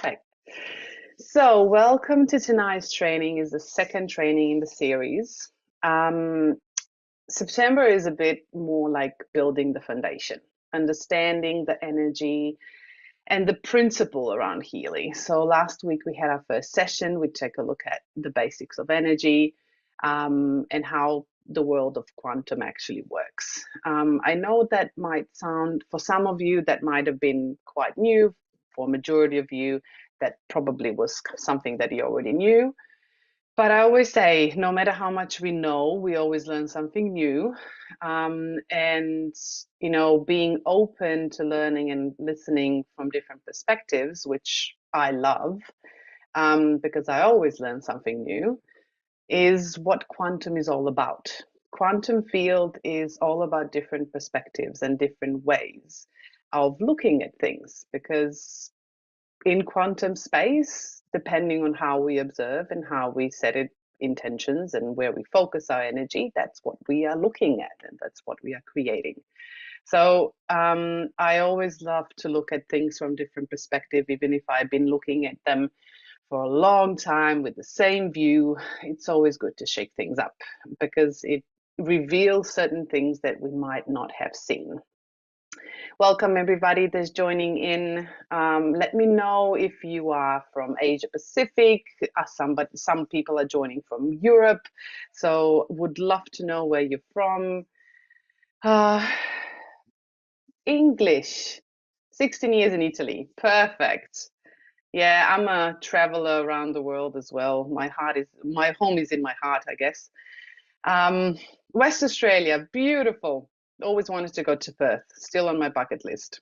Perfect. So, welcome to tonight's training. Is the second training in the series. Um, September is a bit more like building the foundation, understanding the energy and the principle around Healy. So last week we had our first session. We took a look at the basics of energy and how the world of quantum actually works. I know that might sound, for some of you, that might have been quite new. For a majority of you, that probably was something that you already knew. But I always say, no matter how much we know, we always learn something new. And, being open to learning and listening from different perspectives, which I love, because I always learn something new, is what quantum is all about. Quantum field is all about different perspectives and different ways of looking at things, because in quantum space, depending on how we observe and how we set it intentions and where we focus our energy, that's what we are looking at and that's what we are creating. So I always love to look at things from different perspective, even if I've been looking at them for a long time with the same view. It's always good to shake things up because it reveals certain things that we might not have seen. Welcome everybody that's joining in. Let me know if you are from Asia Pacific. Some people are joining from Europe, so would love to know where you're from. English, 16 years in Italy, perfect. Yeah, I'm a traveler around the world as well. My home is in my heart, I guess. Um, West Australia, beautiful. Always wanted to go to Perth, still on my bucket list.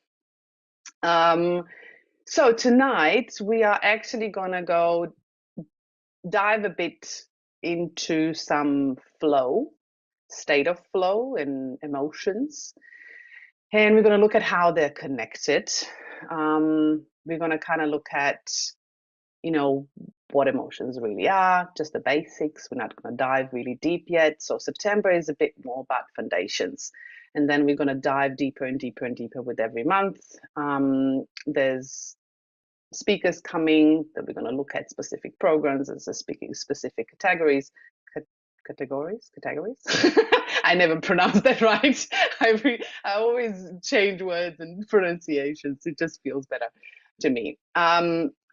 So tonight we are actually gonna go dive a bit into some state of flow and emotions. And we're gonna look at how they're connected. We're gonna kind of look at, what emotions really are, just the basics. We're not going to dive really deep yet. So September is a bit more about foundations. And then we're going to dive deeper and deeper and deeper with every month. There's speakers coming that we're going to look at specific programs as speaking specific categories. Categories? I never pronounce that right. I always change words and pronunciations. It just feels better to me.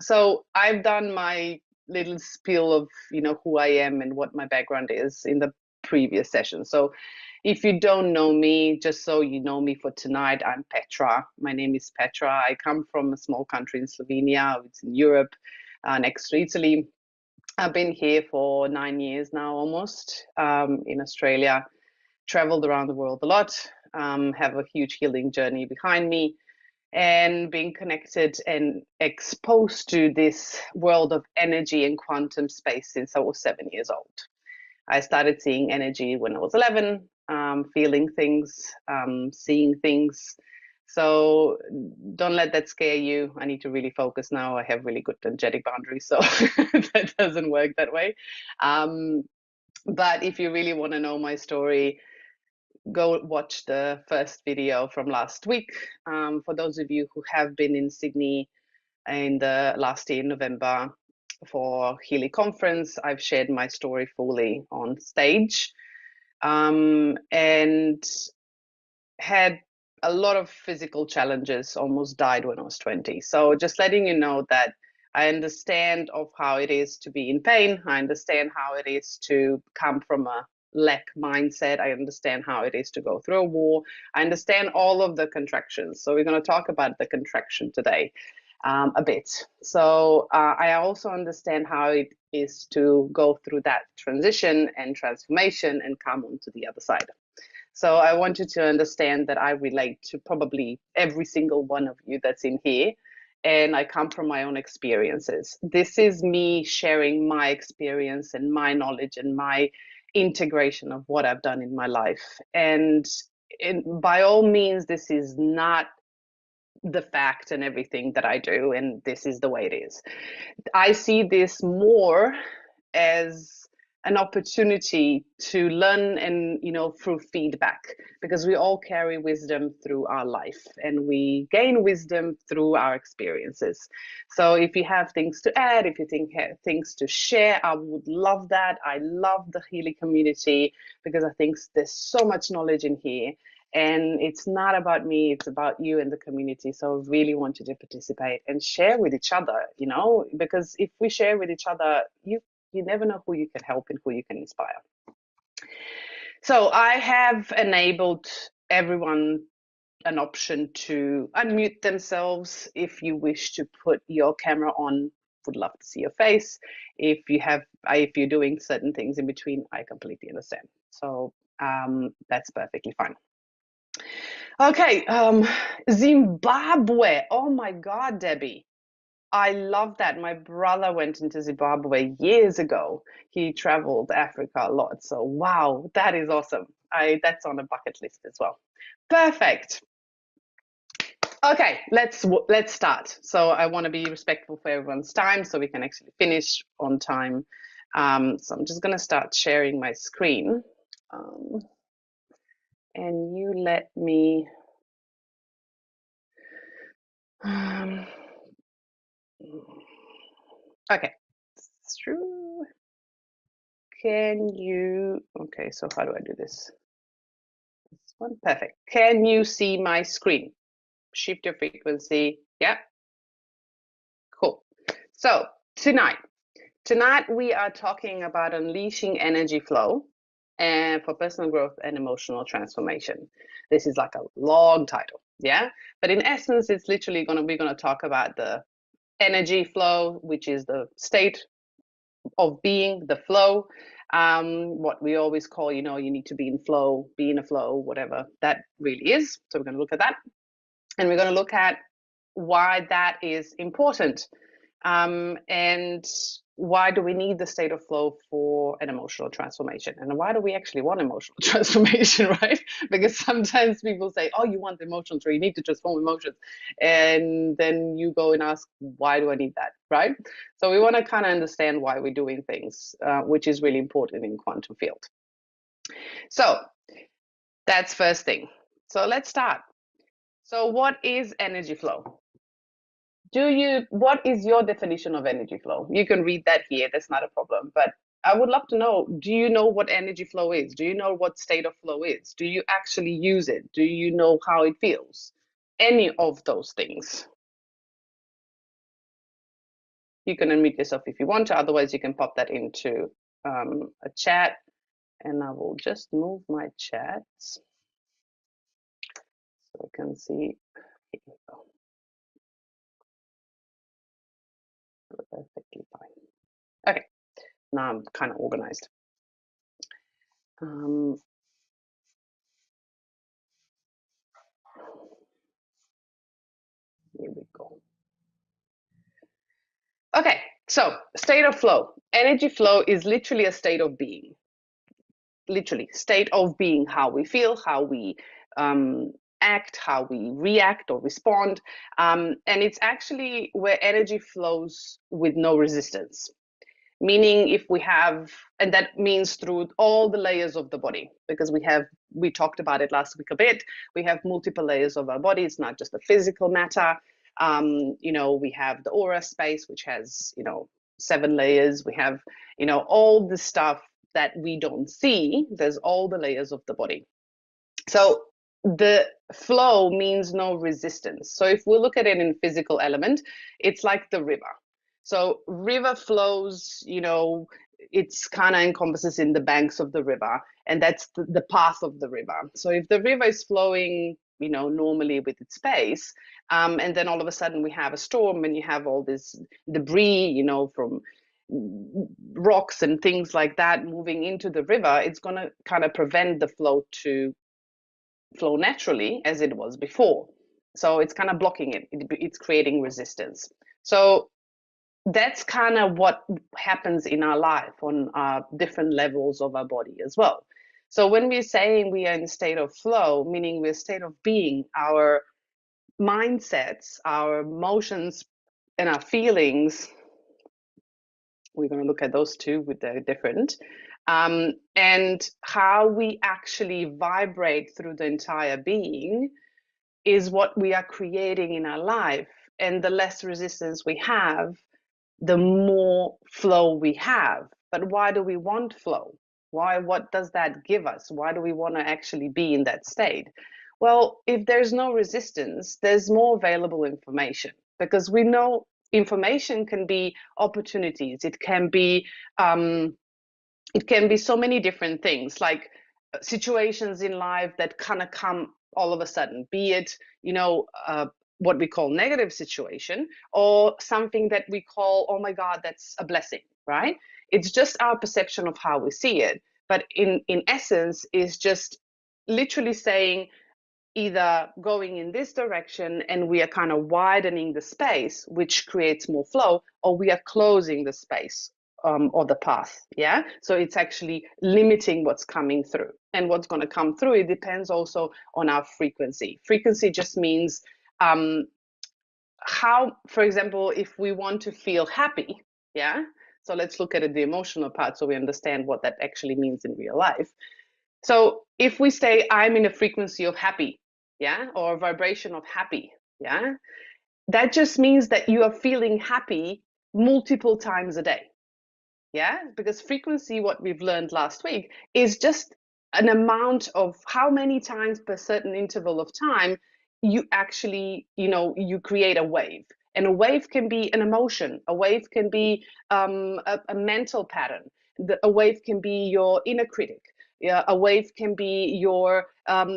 So I've done my little spiel of who I am and what my background is in the previous session. So if you don't know me, just so you know me for tonight, I'm Petra. My name is Petra. I come from a small country in Slovenia. It's in Europe, next to Italy. I've been here for 9 years now, almost, in Australia. Traveled around the world a lot. Have a huge healing journey behind me, and being connected and exposed to this world of energy and quantum space since I was 7 years old. I started seeing energy when I was 11, feeling things, seeing things. So don't let that scare you. I need to really focus now. I have really good energetic boundaries, so that doesn't work that way. But if you really want to know my story, go watch the first video from last week. For those of you who have been in Sydney in the last year in November for Healy conference, I've shared my story fully on stage, and had a lot of physical challenges, almost died when I was 20. So just letting you know that I understand of how it is to be in pain. I understand how it is to come from a lack mindset. I understand how it is to go through a war. I understand all of the contractions. So we're going to talk about the contraction today a bit. So I also understand how it is to go through that transition and transformation and come onto the other side. So I want you to understand that I relate to probably every single one of you that's in here, and I come from my own experiences. This is me sharing my experience and my knowledge and my integration of what I've done in my life. And by all means, this is not the fact and everything that I do, and this is the way it is. I see this more as an opportunity to learn and, through feedback, because we all carry wisdom through our life and we gain wisdom through our experiences. So if you have things to add, if you have things to share, I would love that. I love the Healy community because I think there's so much knowledge in here. And it's not about me, it's about you and the community. So I really want you to participate and share with each other, because if we share with each other, you never know who you can help and who you can inspire. So I have enabled everyone an option to unmute themselves if you wish to put your camera on. Would love to see your face. If you're doing certain things in between, I completely understand. So that's perfectly fine. Okay, Zimbabwe. Oh my God, Debbie. I love that. My brother went into Zimbabwe years ago. He traveled Africa a lot. So wow, that is awesome. That's on a bucket list as well. Perfect. Okay, let's start. So I want to be respectful for everyone's time so we can actually finish on time. So I'm just going to start sharing my screen. And you let me okay, it's true. Okay, so how do I do this? This one, perfect. Can you see my screen? Shift your frequency. Yeah, cool. So tonight we are talking about unleashing energy flow and for personal growth and emotional transformation. This is like a long title, yeah? But in essence, it's literally we're gonna talk about the energy flow, which is the state of being, the flow, what we always call, you need to be in flow, be in a flow, whatever that really is. So we're going to look at that. And we're going to look at why that is important. And why do we need the state of flow for an emotional transformation? And why do we actually want emotional transformation, right? Because sometimes people say, oh, you want emotions, or you need to transform emotions. And then you go and ask, why do I need that, right? So we want to kind of understand why we're doing things, which is really important in quantum field. So that's first thing. So let's start. So what is energy flow? What is your definition of energy flow? You can read that here, that's not a problem. But I would love to know, do you know what energy flow is? Do you know what state of flow is? Do you actually use it? Do you know how it feels? Any of those things. You can unmute yourself if you want to, otherwise you can pop that into a chat, and I will just move my chat so I can see. Here we go. Perfectly fine. Okay, now I'm kind of organized. Here we go. Okay, so state of flow. Energy flow is literally a state of being. Literally, state of being, how we feel, how we act, how we react or respond. And it's actually where energy flows with no resistance. Meaning if we have, and that means through all the layers of the body, because we talked about it last week a bit, we have multiple layers of our body. It's not just the physical matter. We have the aura space, which has, 7 layers. We have, all the stuff that we don't see. There's all the layers of the body. So the flow means no resistance. So if we look at it in physical element, it's like the river. So river flows, it's kind of encompasses in the banks of the river, and that's the path of the river. So if the river is flowing, normally with its pace, and then all of a sudden we have a storm and you have all this debris, from rocks and things like that moving into the river, it's going to kind of prevent the flow to flow naturally as it was before. So it's kind of blocking it. It's creating resistance. So that's kind of what happens in our life on different levels of our body as well. So when we're saying we are in a state of flow, meaning we're in a state of being, our mindsets, our emotions, and our feelings, we're going to look at those two with the different. And how we actually vibrate through the entire being is what we are creating in our life. And the less resistance we have, the more flow we have. But why do we want flow? Why? What does that give us? Why do we want to actually be in that state? Well, if there's no resistance, there's more available information, because we know information can be opportunities. Um, it can be so many different things, like situations in life that kind of come all of a sudden, be it, what we call negative situation, or something that we call, oh my God, that's a blessing, right? It's just our perception of how we see it. But in essence, is just literally saying, either going in this direction and we are kind of widening the space, which creates more flow, or we are closing the space, or the path. Yeah. So it's actually limiting what's coming through. And what's going to come through, it depends also on our frequency. Frequency just means how, for example, if we want to feel happy, yeah. So let's look at the emotional part so we understand what that actually means in real life. So if we say I'm in a frequency of happy, yeah, or a vibration of happy, yeah, that just means that you are feeling happy multiple times a day. Yeah, because frequency, what we've learned last week, is just an amount of how many times per certain interval of time you actually, you create a wave. And a wave can be an emotion, a wave can be a mental pattern, a wave can be your inner critic, yeah, a wave can be your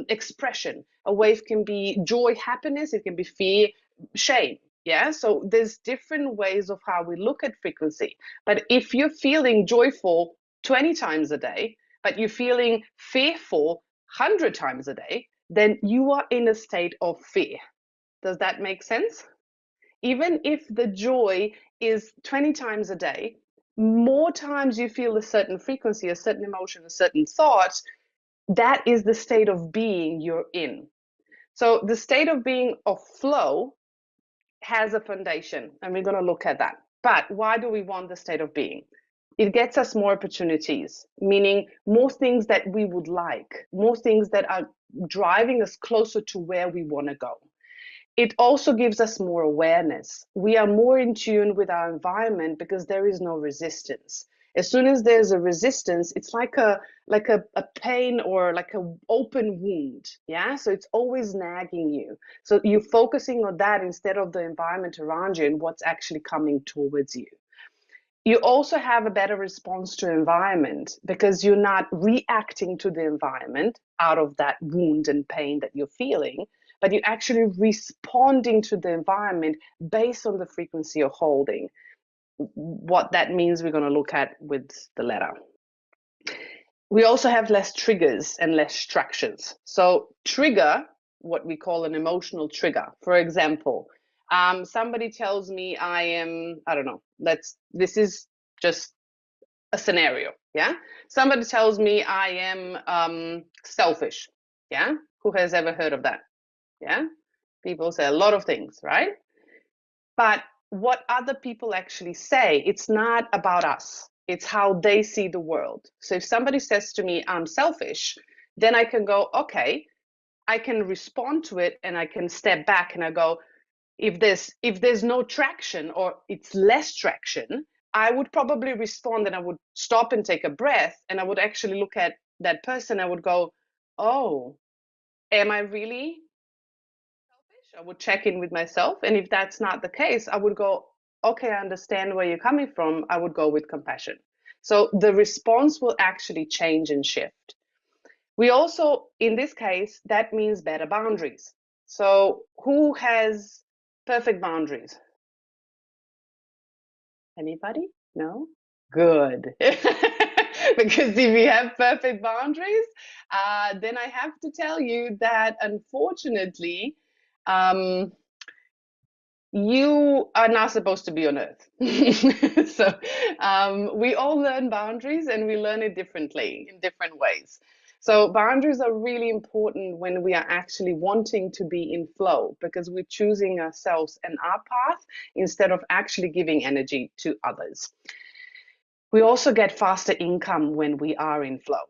expression, a wave can be joy, happiness, it can be fear, shame. Yeah, so there's different ways of how we look at frequency. But if you're feeling joyful 20 times a day, but you're feeling fearful 100 times a day, then you are in a state of fear. Does that make sense? Even if the joy is 20 times a day, more times you feel a certain frequency, a certain emotion, a certain thought, that is the state of being you're in. So the state of being of flow has a foundation, and we're going to look at that. But why do we want the state of being? It gets us more opportunities, meaning more things that we would like, more things that are driving us closer to where we want to go. It also gives us more awareness. We are more in tune with our environment because there is no resistance. As soon as there's a resistance, it's like a pain or like an open wound. Yeah. So it's always nagging you. So you're focusing on that instead of the environment around you and what's actually coming towards you. You also have a better response to environment because you're not reacting to the environment out of that wound and pain that you're feeling, but you're actually responding to the environment based on the frequency you're holding. What that means, we're going to look at with the letter. We also have less triggers and less structures. So trigger, what we call an emotional trigger. For example, somebody tells me I don't know, this is just a scenario. Yeah. Somebody tells me I am selfish. Yeah. Who has ever heard of that? Yeah. People say a lot of things, right? But what other people actually say, it's not about us. It's how they see the world. So if somebody says to me, I'm selfish, then I can go, okay, I can respond to it and I can step back and I go, if there's no traction or it's less traction, I would probably respond and I would stop and take a breath and I would actually look at that person. I would go, oh, am I really selfish? I would check in with myself. And if that's not the case, I would go, okay, I understand where you're coming from. I would go with compassion. So the response will actually change and shift. We also, in this case, that means better boundaries. So who has perfect boundaries? Anybody? No? Good. Because if you have perfect boundaries, then I have to tell you that unfortunately, um, you are not supposed to be on earth. So we all learn boundaries and we learn it differently in different ways. So boundaries are really important when we are actually wanting to be in flow because we're choosing ourselves and our path instead of actually giving energy to others. We also get faster income when we are in flow.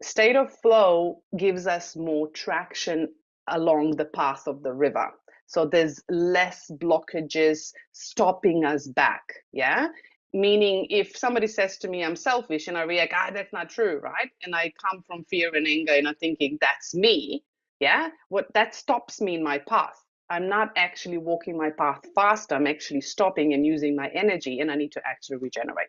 State of flow gives us more traction along the path of the river. So there's less blockages stopping us back. Yeah. Meaning, if somebody says to me, I'm selfish, and I react, that's not true, right? And I come from fear and anger and I'm thinking, that's me. Yeah. What that stops me in my path. I'm not actually walking my path faster. I'm actually stopping and using my energy, and I need to actually regenerate.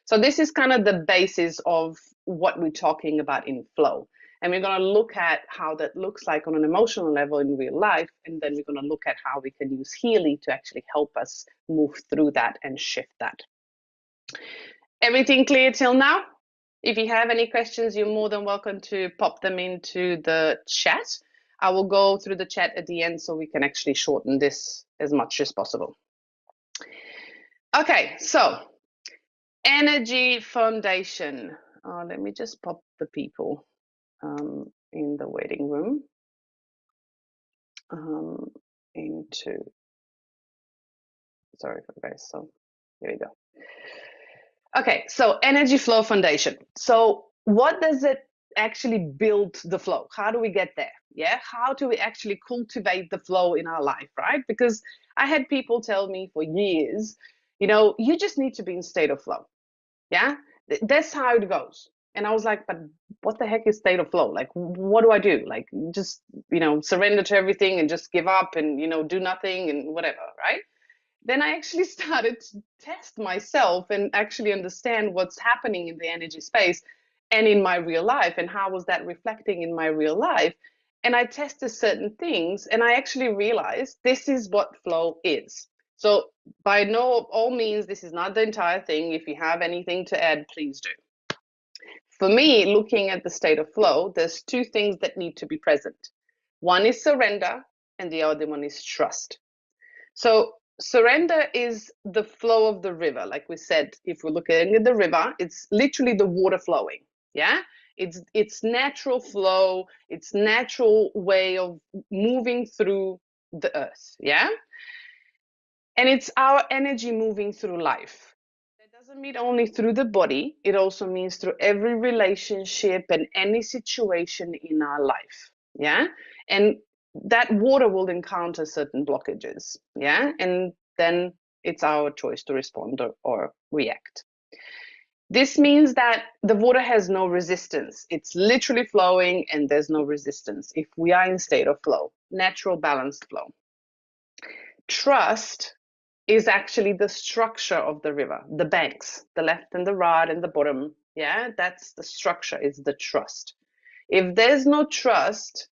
So this is kind of the basis of what we're talking about in flow. And we're going to look at how that looks like on an emotional level in real life. And then we're going to look at how we can use Healy to actually help us move through that and shift that. Everything clear till now? If you have any questions, you're more than welcome to pop them into the chat. I will go through the chat at the end so we can actually shorten this as much as possible. Okay, so energy foundation. Let me just pop the people in the waiting room into, sorry for guys, so here we go. Okay, so energy flow foundation. So what does it actually build the flow? How do we get there? Yeah, how do we actually cultivate the flow in our life, right? Because I had people tell me for years, you just need to be in state of flow. Yeah, that's how it goes. And I was like, but what the heck is state of flow? Like, what do I do? Like, just, surrender to everything and just give up and, do nothing and whatever, right? Then I actually started to test myself and actually understand what's happening in the energy space and in my real life, and how was that reflecting in my real life. And I tested certain things, and I actually realized this is what flow is. So by all means, this is not the entire thing. If you have anything to add, please do. For me, looking at the state of flow, there's two things that need to be present. One is surrender, and the other one is trust. So surrender is the flow of the river. Like we said, if we're looking at the river, it's literally the water flowing. Yeah, it's natural flow. It's natural way of moving through the earth. Yeah, and it's our energy moving through life. That doesn't mean only through the body. It also means through every relationship and any situation in our life. Yeah, and that water will encounter certain blockages. Yeah, and then it's our choice to respond or react. This means that the water has no resistance. It's literally flowing and there's no resistance if we are in state of flow, natural balanced flow. Trust is actually the structure of the river, the banks, the left and the right and the bottom. Yeah, that's the structure, is the trust. If there's no trust,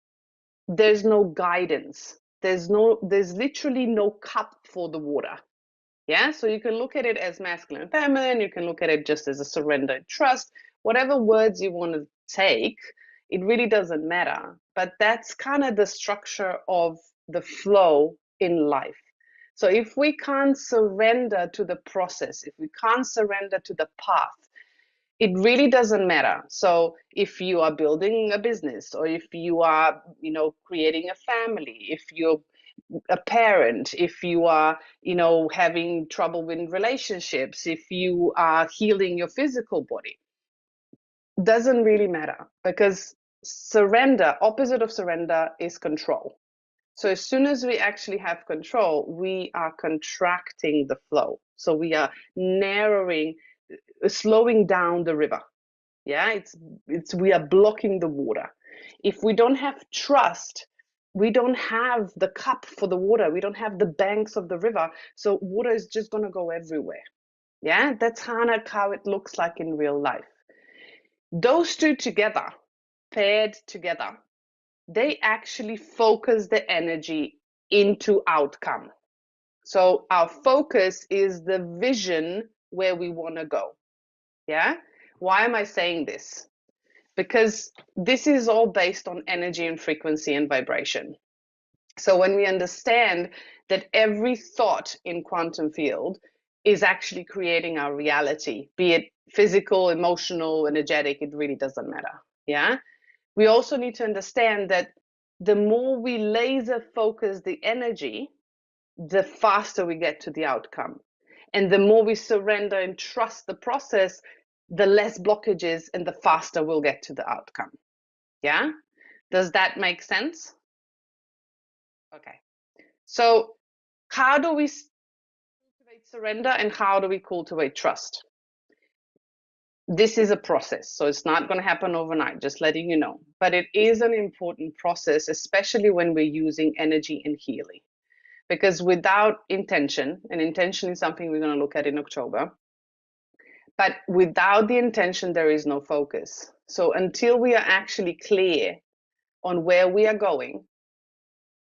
there's no guidance. There's literally no cup for the water. Yeah, so you can look at it as masculine and feminine. You can look at it just as a surrender and trust. Whatever words you want to take, it really doesn't matter. But that's kind of the structure of the flow in life. So if we can't surrender to the process, if we can't surrender to the path, it really doesn't matter. So if you are building a business, or if you are, creating a family, if you're a parent, if you are, having trouble with relationships, if you are healing your physical body, doesn't really matter, because surrender, opposite of surrender, is control. So as soon as we actually have control, we are contracting the flow. So we are slowing down the river. Yeah, we are blocking the water. If we don't have trust, we don't have the cup for the water. We don't have the banks of the river. So water is just going to go everywhere. Yeah, that's how it looks like in real life. Those two together, paired together, they actually focus the energy into outcome. So our focus is the vision where we want to go. Yeah. Why am I saying this? Because this is all based on energy and frequency and vibration. So when we understand that every thought in quantum field is actually creating our reality, be it physical, emotional, energetic, it really doesn't matter. Yeah. We also need to understand that the more we laser focus the energy, the faster we get to the outcome. And the more we surrender and trust the process, the less blockages and the faster we'll get to the outcome. Yeah? Does that make sense? Okay. So, how do we cultivate surrender and how do we cultivate trust? This is a process, so it's not going to happen overnight, just letting you know. But it is an important process, especially when we're using energy and healing. Because without intention, and intention is something we're going to look at in October, but without the intention, there is no focus. So until we are actually clear on where we are going,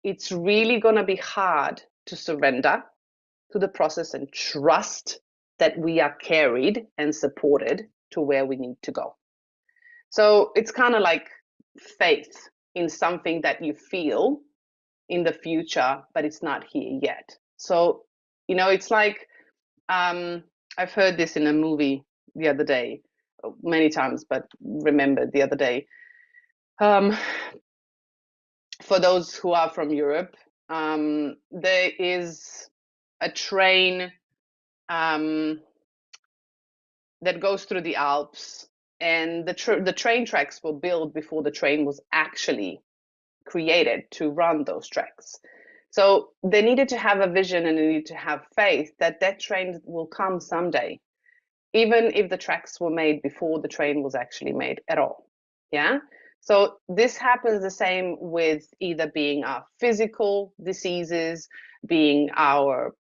it's really going to be hard to surrender to the process and trust that we are carried and supported to where we need to go. So it's kind of like faith in something that you feel in the future, but it's not here yet. So, it's like, I've heard this in a movie the other day, many times, but remembered the other day. For those who are from Europe, there is a train that goes through the Alps, and the train tracks were built before the train was actually created to run those tracks. So they needed to have a vision and they needed to have faith that that train will come someday, even if the tracks were made before the train was actually made at all. Yeah. So this happens the same with either being our physical diseases, being our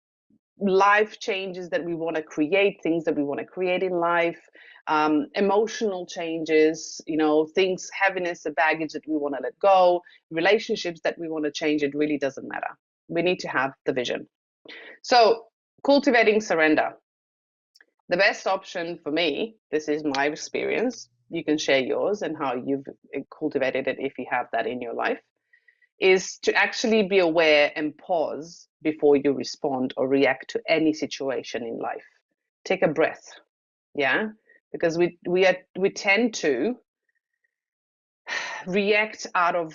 life changes that we want to create, things that we want to create in life, emotional changes, things, heaviness, the baggage that we want to let go, relationships that we want to change. It really doesn't matter. We need to have the vision. So cultivating surrender. The best option for me, this is my experience, you can share yours and how you've cultivated it if you have that in your life, is to actually be aware and pause before you respond or react to any situation in life. Take a breath, yeah, because we tend to react out of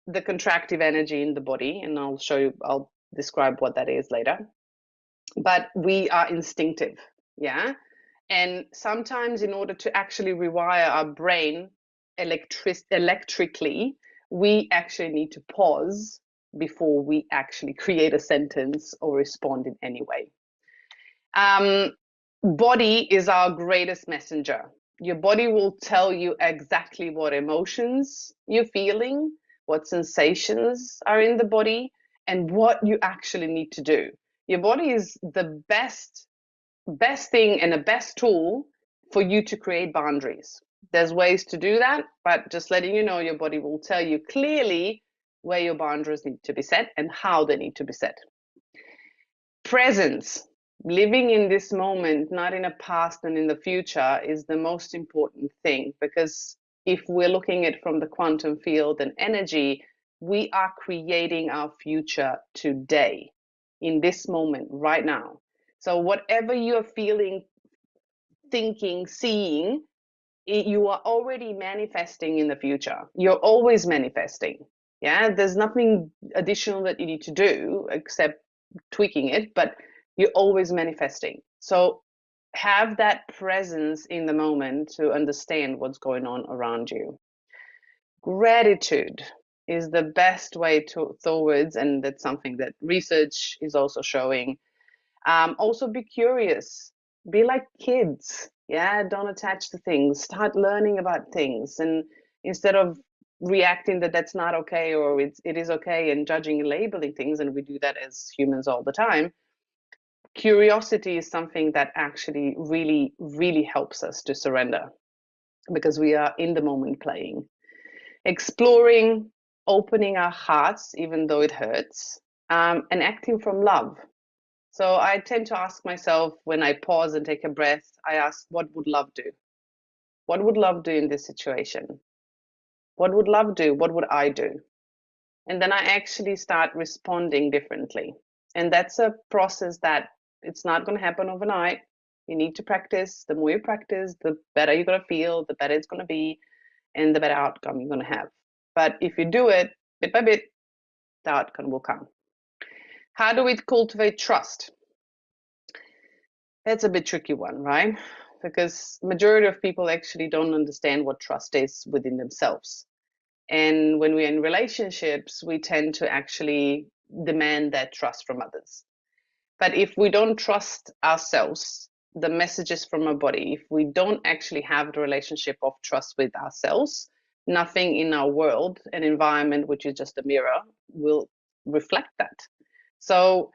the contractive energy in the body, and I'll describe what that is later. But we are instinctive, yeah, and sometimes in order to actually rewire our brain electrically, we actually need to pause before we actually create a sentence or respond in any way. Body is our greatest messenger. Your body will tell you exactly what emotions you're feeling, what sensations are in the body, and what you actually need to do. Your body is the best thing and the best tool for you to create boundaries. There's ways to do that, but just letting you know, your body will tell you clearly where your boundaries need to be set and how they need to be set. Presence, living in this moment, not in a past and in the future, is the most important thing, because if we're looking at from the quantum field and energy, we are creating our future today, in this moment, right now. So whatever you're feeling, thinking, seeing, you are already manifesting in the future. You're always manifesting. Yeah, there's nothing additional that you need to do except tweaking it, but you're always manifesting. So have that presence in the moment to understand what's going on around you. Gratitude is the best way towards, and that's something that research is also showing. Also be curious, be like kids. Yeah, don't attach to things, start learning about things, and instead of reacting that that's not okay or it is okay and judging and labeling things, and we do that as humans all the time, curiosity is something that actually really, really helps us to surrender, because we are in the moment playing. Exploring, opening our hearts even though it hurts, and acting from love. So I tend to ask myself, when I pause and take a breath, I ask, what would love do? What would love do in this situation? What would love do? What would I do? And then I actually start responding differently. And that's a process that it's not going to happen overnight. You need to practice. The more you practice, the better you're going to feel, the better it's going to be, and the better outcome you're going to have. But if you do it bit by bit, the outcome will come. How do we cultivate trust? That's a bit tricky one, right? Because majority of people actually don't understand what trust is within themselves. And when we're in relationships, we tend to actually demand that trust from others. But if we don't trust ourselves, the messages from our body, if we don't actually have the relationship of trust with ourselves, nothing in our world and environment, which is just a mirror, will reflect that. So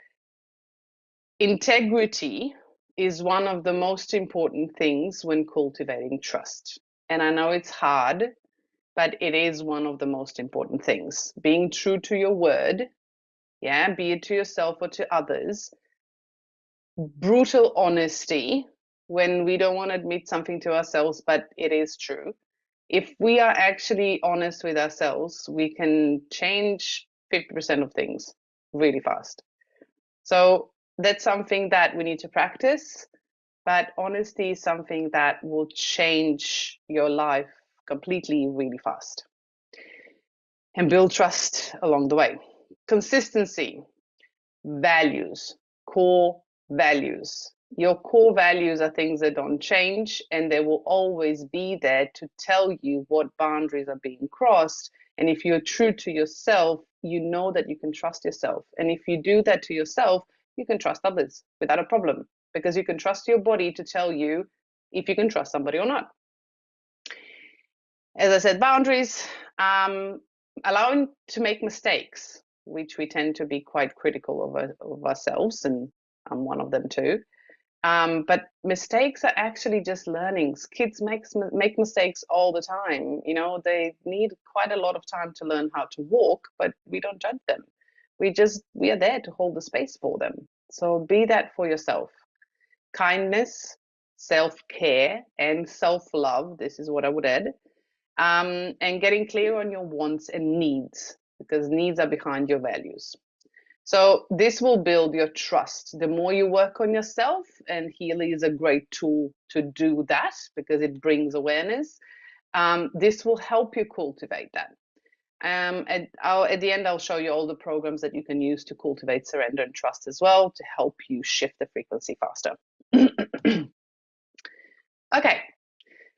integrity is one of the most important things when cultivating trust. And I know it's hard, but it is one of the most important things. Being true to your word, yeah, be it to yourself or to others, brutal honesty when we don't want to admit something to ourselves, but it is true. If we are actually honest with ourselves, we can change 50% of things really fast. So that's something that we need to practice, but honesty is something that will change your life completely really fast and build trust along the way. Consistency, values, core values. Your core values are things that don't change, and they will always be there to tell you what boundaries are being crossed. And if you're true to yourself, you know that you can trust yourself. And if you do that to yourself, you can trust others without a problem, because you can trust your body to tell you if you can trust somebody or not. As I said, boundaries, allowing to make mistakes, which we tend to be quite critical of ourselves, and I'm one of them too. But mistakes are actually just learnings. Kids make mistakes all the time. You know, they need quite a lot of time to learn how to walk, but we don't judge them. We are there to hold the space for them. So be that for yourself. Kindness, self-care, and self-love. This is what I would add. And getting clear on your wants and needs, because needs are behind your values. So this will build your trust. The more you work on yourself, and Healy is a great tool to do that because it brings awareness, this will help you cultivate that. At the end, I'll show you all the programs that you can use to cultivate surrender and trust as well to help you shift the frequency faster. Okay,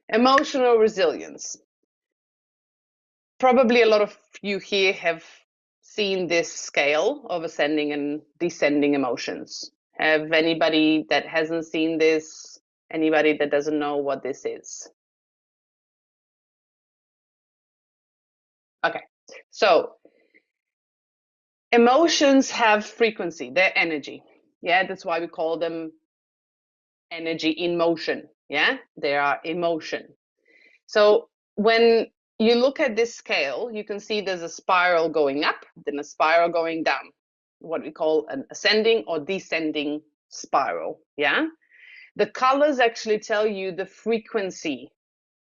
emotional resilience. Probably a lot of you here have seen this scale of ascending and descending emotions. Have anybody that hasn't seen this? Anybody that doesn't know what this is? Okay, so emotions have frequency, they're energy. Yeah, that's why we call them energy in motion. Yeah, they are emotion. So when you look at this scale, you can see there's a spiral going up, then a spiral going down, what we call an ascending or descending spiral. Yeah. The colors actually tell you the frequency,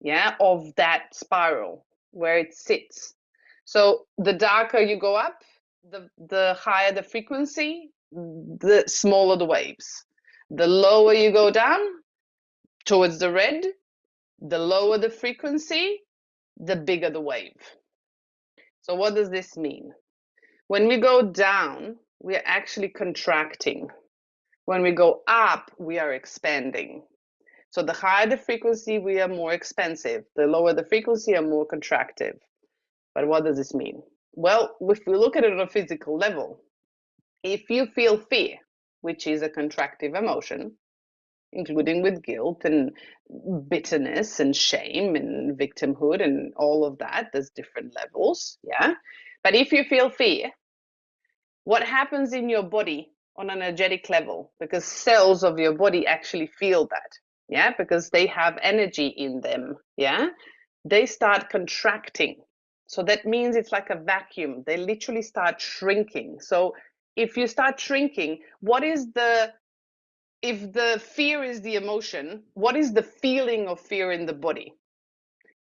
yeah, of that spiral, where it sits. So the darker you go up, the higher the frequency, the smaller the waves. The lower you go down towards the red, the lower the frequency, the bigger the wave. So what does this mean? When we go down, we are actually contracting. When we go up, we are expanding. So the higher the frequency, we are more expansive. The lower the frequency, are more contractive. But what does this mean? Well, if we look at it on a physical level, if you feel fear, which is a contractive emotion, including with guilt and bitterness and shame and victimhood and all of that, there's different levels, yeah. But if you feel fear, what happens in your body on an energetic level, because cells of your body actually feel that, yeah, because they have energy in them, yeah, they start contracting. So that means it's like a vacuum. They literally start shrinking. So if you start shrinking, if the fear is the emotion, what is the feeling of fear in the body?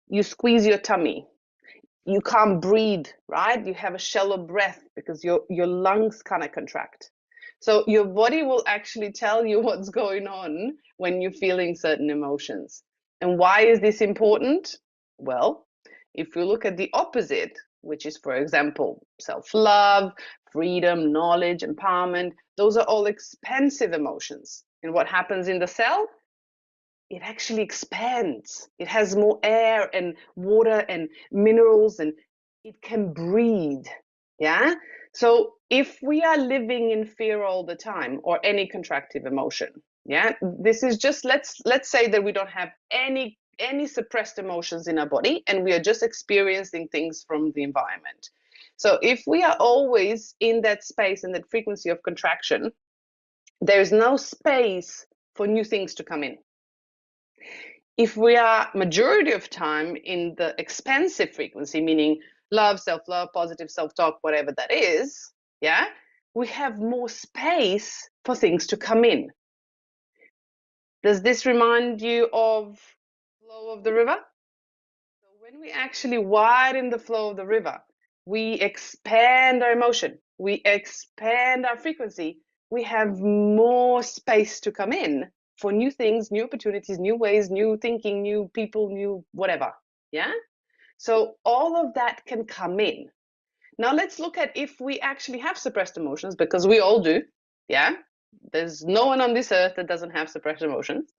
You squeeze your tummy. You can't breathe, right? You have a shallow breath because your lungs kind of contract. So your body will actually tell you what's going on when you're feeling certain emotions. And why is this important? Well, if you look at the opposite, which is, for example, self-love, freedom, knowledge, empowerment, those are all expansive emotions. And what happens in the cell? It actually expands. It has more air and water and minerals, and it can breathe. Yeah. So if we are living in fear all the time, or any contractive emotion, yeah, this is just, let's say that we don't have any suppressed emotions in our body, and we are just experiencing things from the environment. So if we are always in that space and that frequency of contraction, there is no space for new things to come in. If we are majority of time in the expansive frequency, meaning love, self-love, positive self-talk, whatever that is, yeah, we have more space for things to come in. Does this remind you of the flow of the river? So when we actually widen the flow of the river, we expand our emotion, we expand our frequency, we have more space to come in for new things, new opportunities, new ways, new thinking, new people, new whatever. Yeah. So all of that can come in. Now let's look at if we actually have suppressed emotions, because we all do. Yeah. There's no one on this earth that doesn't have suppressed emotions.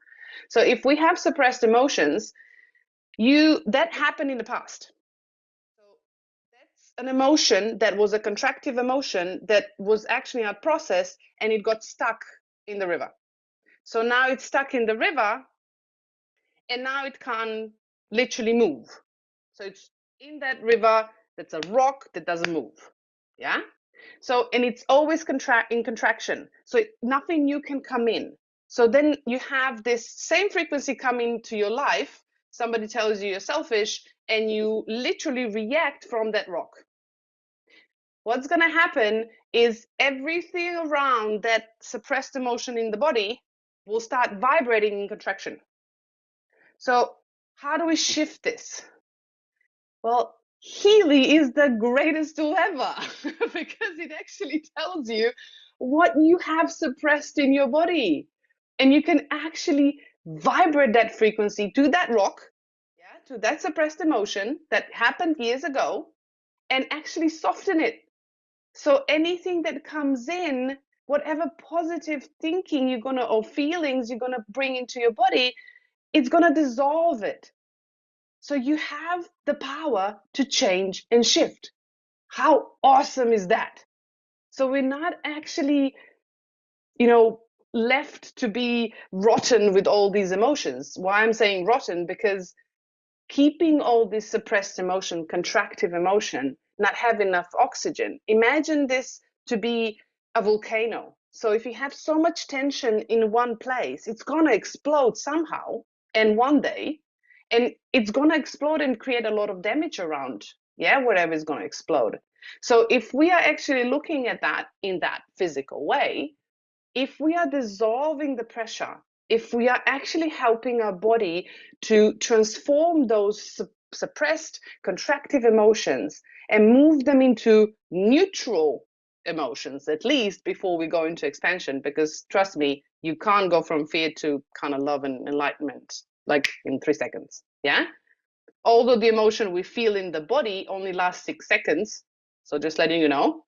So if we have suppressed emotions, that happened in the past. So that's an emotion that was a contractive emotion that was actually not processed, and it got stuck in the river. So now it's stuck in the river, and now it can't literally move. So it's in that river, that's a rock that doesn't move. Yeah. So, and it's always in contraction. So nothing new can come in. So then you have this same frequency come into your life. Somebody tells you you're selfish, and you literally react from that rock. What's going to happen is everything around that suppressed emotion in the body will start vibrating in contraction. So how do we shift this? Well, Healy is the greatest tool ever because it actually tells you what you have suppressed in your body. And you can actually vibrate that frequency to that rock, yeah, to that suppressed emotion that happened years ago, and actually soften it. So anything that comes in, whatever positive thinking you're gonna, or feelings you're gonna bring into your body, it's gonna dissolve it. So you have the power to change and shift. How awesome is that? So we're not actually, left to be rotten with all these emotions. Why I'm saying rotten? Because keeping all this suppressed emotion, contractive emotion, not have enough oxygen. Imagine this to be a volcano. So if you have so much tension in one place, it's going to explode somehow, and one day, and it's going to explode and create a lot of damage around, yeah, whatever is going to explode. So if we are actually looking at that in that physical way, if we are dissolving the pressure, if we are actually helping our body to transform those suppressed contractive emotions and move them into neutral emotions, at least before we go into expansion, because trust me, you can't go from fear to kind of love and enlightenment like in 3 seconds. Yeah. Although the emotion we feel in the body only lasts 6 seconds, so just letting you know,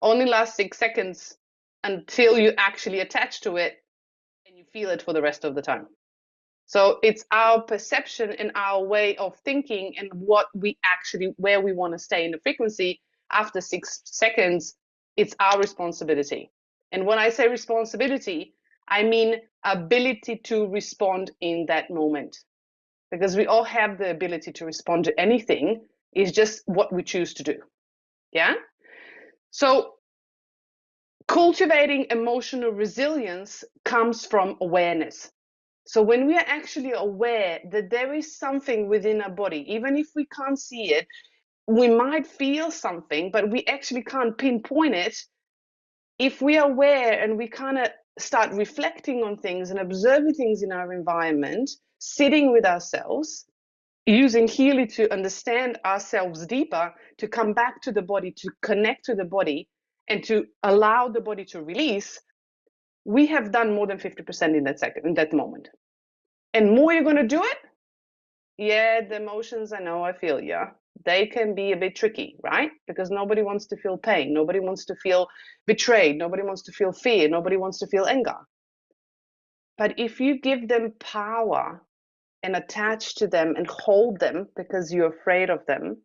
only lasts 6 seconds until you actually attach to it and you feel it for the rest of the time. So it's our perception and our way of thinking and what we actually, where we want to stay in the frequency after 6 seconds. It's our responsibility. And when I say responsibility, I mean ability to respond in that moment, because we all have the ability to respond to anything. It's just what we choose to do. Yeah. So cultivating emotional resilience comes from awareness. So when we are actually aware that there is something within our body, even if we can't see it, we might feel something, but we actually can't pinpoint it. If we are aware and we kind of start reflecting on things and observing things in our environment, sitting with ourselves, using Healy to understand ourselves deeper, to come back to the body, to connect to the body, and to allow the body to release, we have done more than 50% in that second, in that moment. And more you're going to do it, yeah, the emotions, I know, I feel, yeah, they can be a bit tricky, right? Because nobody wants to feel pain, nobody wants to feel betrayed, nobody wants to feel fear, nobody wants to feel anger. But if you give them power and attach to them and hold them because you're afraid of them,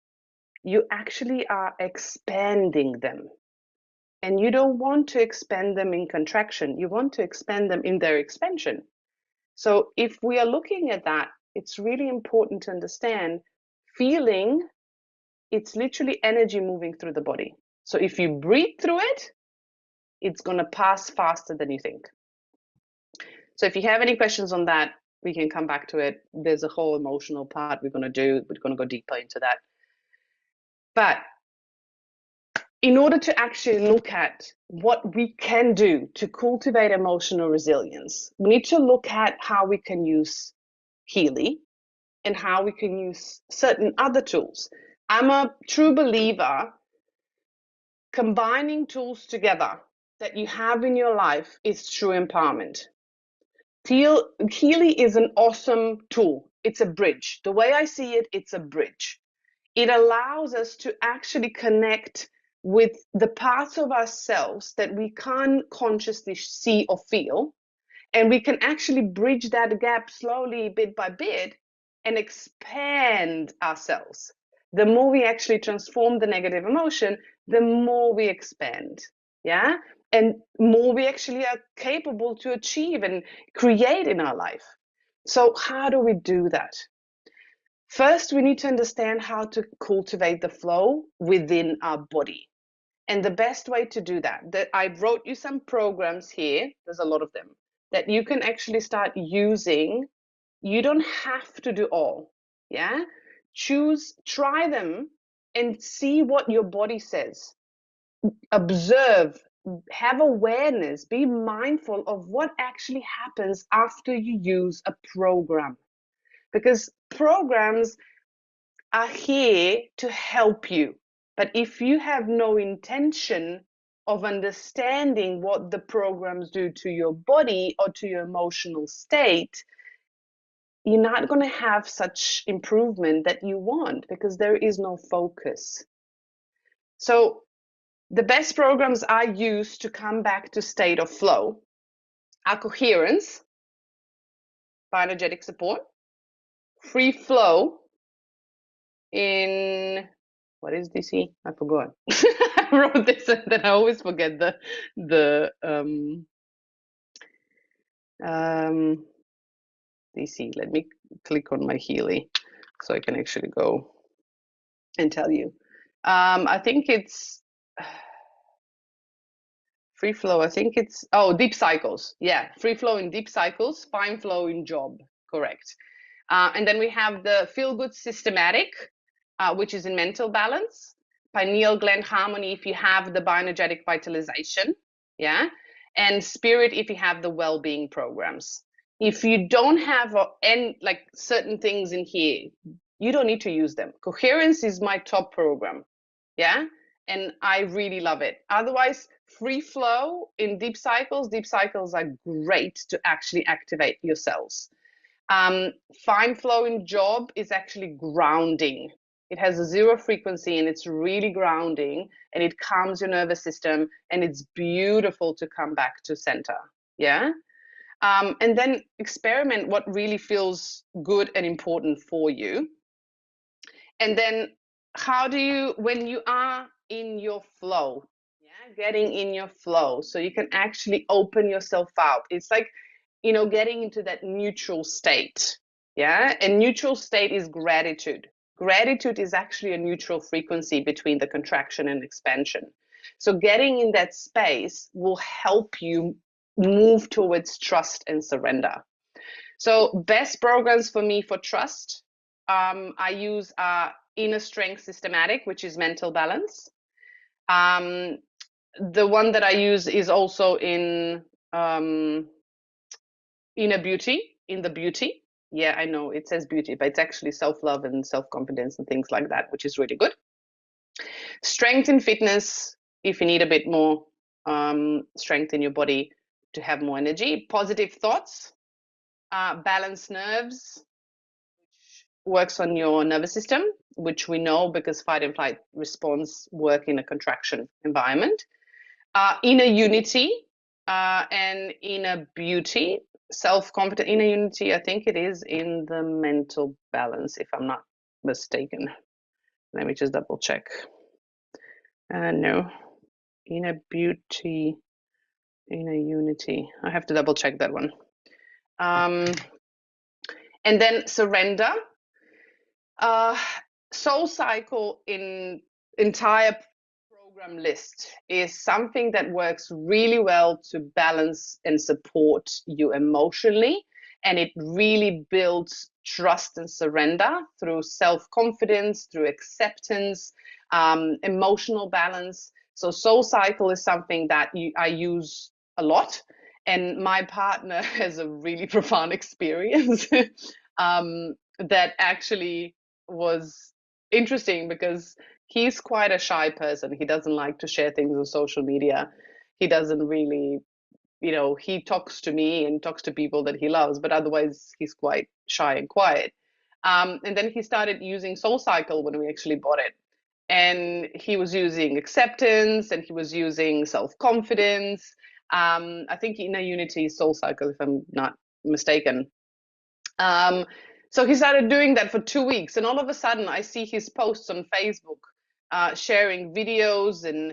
you actually are expanding them. And you don't want to expand them in contraction. You want to expand them in their expansion. So if we are looking at that, it's really important to understand feeling, it's literally energy moving through the body. So if you breathe through it, it's going to pass faster than you think. So if you have any questions on that, we can come back to it. There's a whole emotional part we're going to do. We're going to go deeper into that. But in order to actually look at what we can do to cultivate emotional resilience, we need to look at how we can use Healy and how we can use certain other tools. I'm a true believer combining tools together that you have in your life is true empowerment. Healy is an awesome tool. It's a bridge. The way I see it, it's a bridge. It allows us to actually connect with the parts of ourselves that we can't consciously see or feel. And we can actually bridge that gap slowly, bit by bit, and expand ourselves. The more we actually transform the negative emotion, the more we expand. Yeah. And more we actually are capable to achieve and create in our life. So, how do we do that? First, we need to understand how to cultivate the flow within our body. And the best way to do that I wrote you some programs here, there's a lot of them, that you can actually start using. You don't have to do all. Yeah? Try them and see what your body says. Observe, have awareness, be mindful of what actually happens after you use a program. Because programs are here to help you. But if you have no intention of understanding what the programs do to your body or to your emotional state, you're not going to have such improvement that you want because there is no focus. So the best programs I use to come back to state of flow are coherence, bioenergetic support, free flow in, what is DC? I forgot. I wrote this and then I always forget the DC. Let me click on my Healy so I can actually go and tell you. I think it's free flow. I think it's, oh, deep cycles. Yeah, free flow in deep cycles, fine flow in job. Correct. And then we have the feel good systematic, which is in mental balance, pineal gland harmony if you have the bioenergetic vitalization, yeah, and spirit if you have the well-being programs. If you don't have any like certain things in here, you don't need to use them. Coherence is my top program, yeah, and I really love it. Otherwise, free flow in deep cycles are great to actually activate your cells. Fine flow in job is actually grounding. It has a zero frequency and it's really grounding and it calms your nervous system and it's beautiful to come back to center. Yeah. And then experiment what really feels good and important for you. And then how do you, when you are in your flow, yeah, getting in your flow, so you can actually open yourself out. It's like, you know, getting into that neutral state. Yeah. And neutral state is gratitude. Gratitude is actually a neutral frequency between the contraction and expansion. So getting in that space will help you move towards trust and surrender. So best programs for me for trust, I use Inner Strength Systematic, which is mental balance. The one that I use is also in Inner Beauty, in the beauty. Yeah, I know it says beauty, but it's actually self-love and self-confidence and things like that, which is really good. Strength and fitness, if you need a bit more strength in your body to have more energy. Positive thoughts, balanced nerves, which works on your nervous system, which we know because fight and flight response work in a contraction environment. Inner unity and inner beauty. self-confident, inner unity. I think it is in the mental balance, if I'm not mistaken. Let me just double check. No, inner beauty, inner unity. I have to double check that one. And then surrender. Soul Cycle in entire program list is something that works really well to balance and support you emotionally. And it really builds trust and surrender through self-confidence, through acceptance, emotional balance. So Soul Cycle is something that I use a lot. And my partner has a really profound experience that actually was interesting because he's quite a shy person. He doesn't like to share things on social media. He doesn't really, he talks to me and talks to people that he loves, but otherwise he's quite shy and quiet. And then he started using Soul Cycle when we actually bought it. And he was using acceptance and he was using self-confidence. I think Inner Unity is Soul Cycle, if I'm not mistaken. So he started doing that for 2 weeks, and all of a sudden I see his posts on Facebook sharing videos and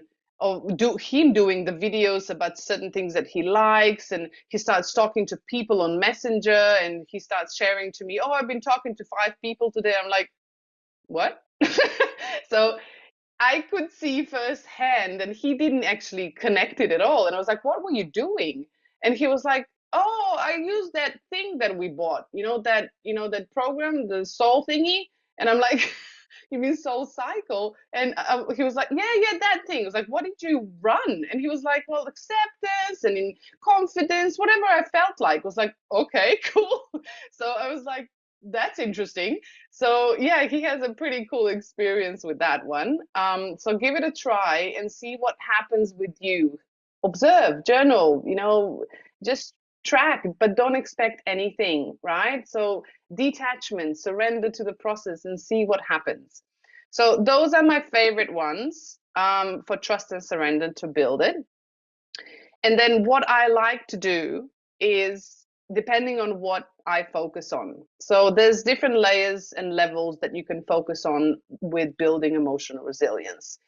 him doing the videos about certain things that he likes, and he starts talking to people on Messenger, and he starts sharing to me, oh, I've been talking to 5 people today. I'm like, what? So I could see firsthand, and he didn't actually connect it at all. And I was like, what were you doing? And he was like, oh, I used that thing that we bought, that program, the soul thingy. And I'm like, you mean Soul Cycle? And he was like, yeah, that thing. I was like, what did you run? And he was like, well, acceptance and in confidence, whatever I felt like. I was like, okay, cool. So I was like, that's interesting. So yeah, he has a pretty cool experience with that one. So give it a try and see what happens with you. Observe, journal, just track, but don't expect anything, right? So detachment, surrender to the process and see what happens. So those are my favorite ones for trust and surrender to build it. And then what I like to do is depending on what I focus on. So there's different layers and levels that you can focus on with building emotional resilience.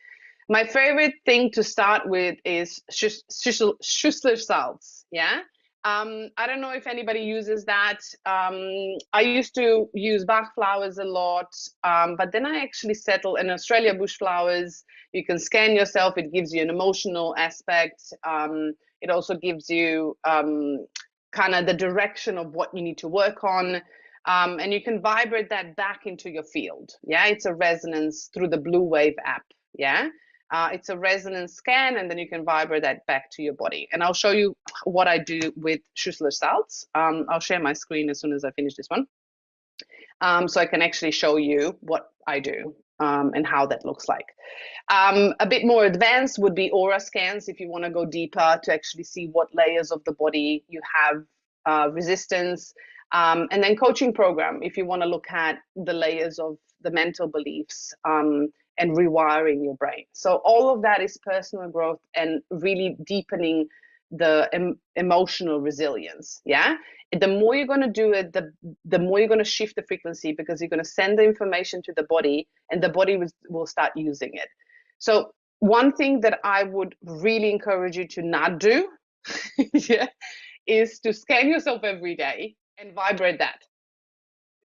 My favorite thing to start with is Schussler salts. Yeah. I don't know if anybody uses that. I used to use Bach flowers a lot, but then I actually settled in Australia bush flowers. You can scan yourself. It gives you an emotional aspect. It also gives you kind of the direction of what you need to work on. And you can vibrate that back into your field. Yeah, it's a resonance through the Blue Wave app. Yeah. It's a resonance scan, and then you can vibrate that back to your body. And I'll show you what I do with Schussler salts. I'll share my screen as soon as I finish this one. So I can actually show you what I do and how that looks like. A bit more advanced would be aura scans if you want to go deeper to actually see what layers of the body you have resistance. And then coaching program if you want to look at the layers of the mental beliefs and rewiring your brain. So all of that is personal growth and really deepening the emotional resilience. Yeah. The more you're going to do it, the more you're going to shift the frequency, because you're going to send the information to the body and the body will start using it. So one thing that I would really encourage you to not do yeah, is to scan yourself every day and vibrate that.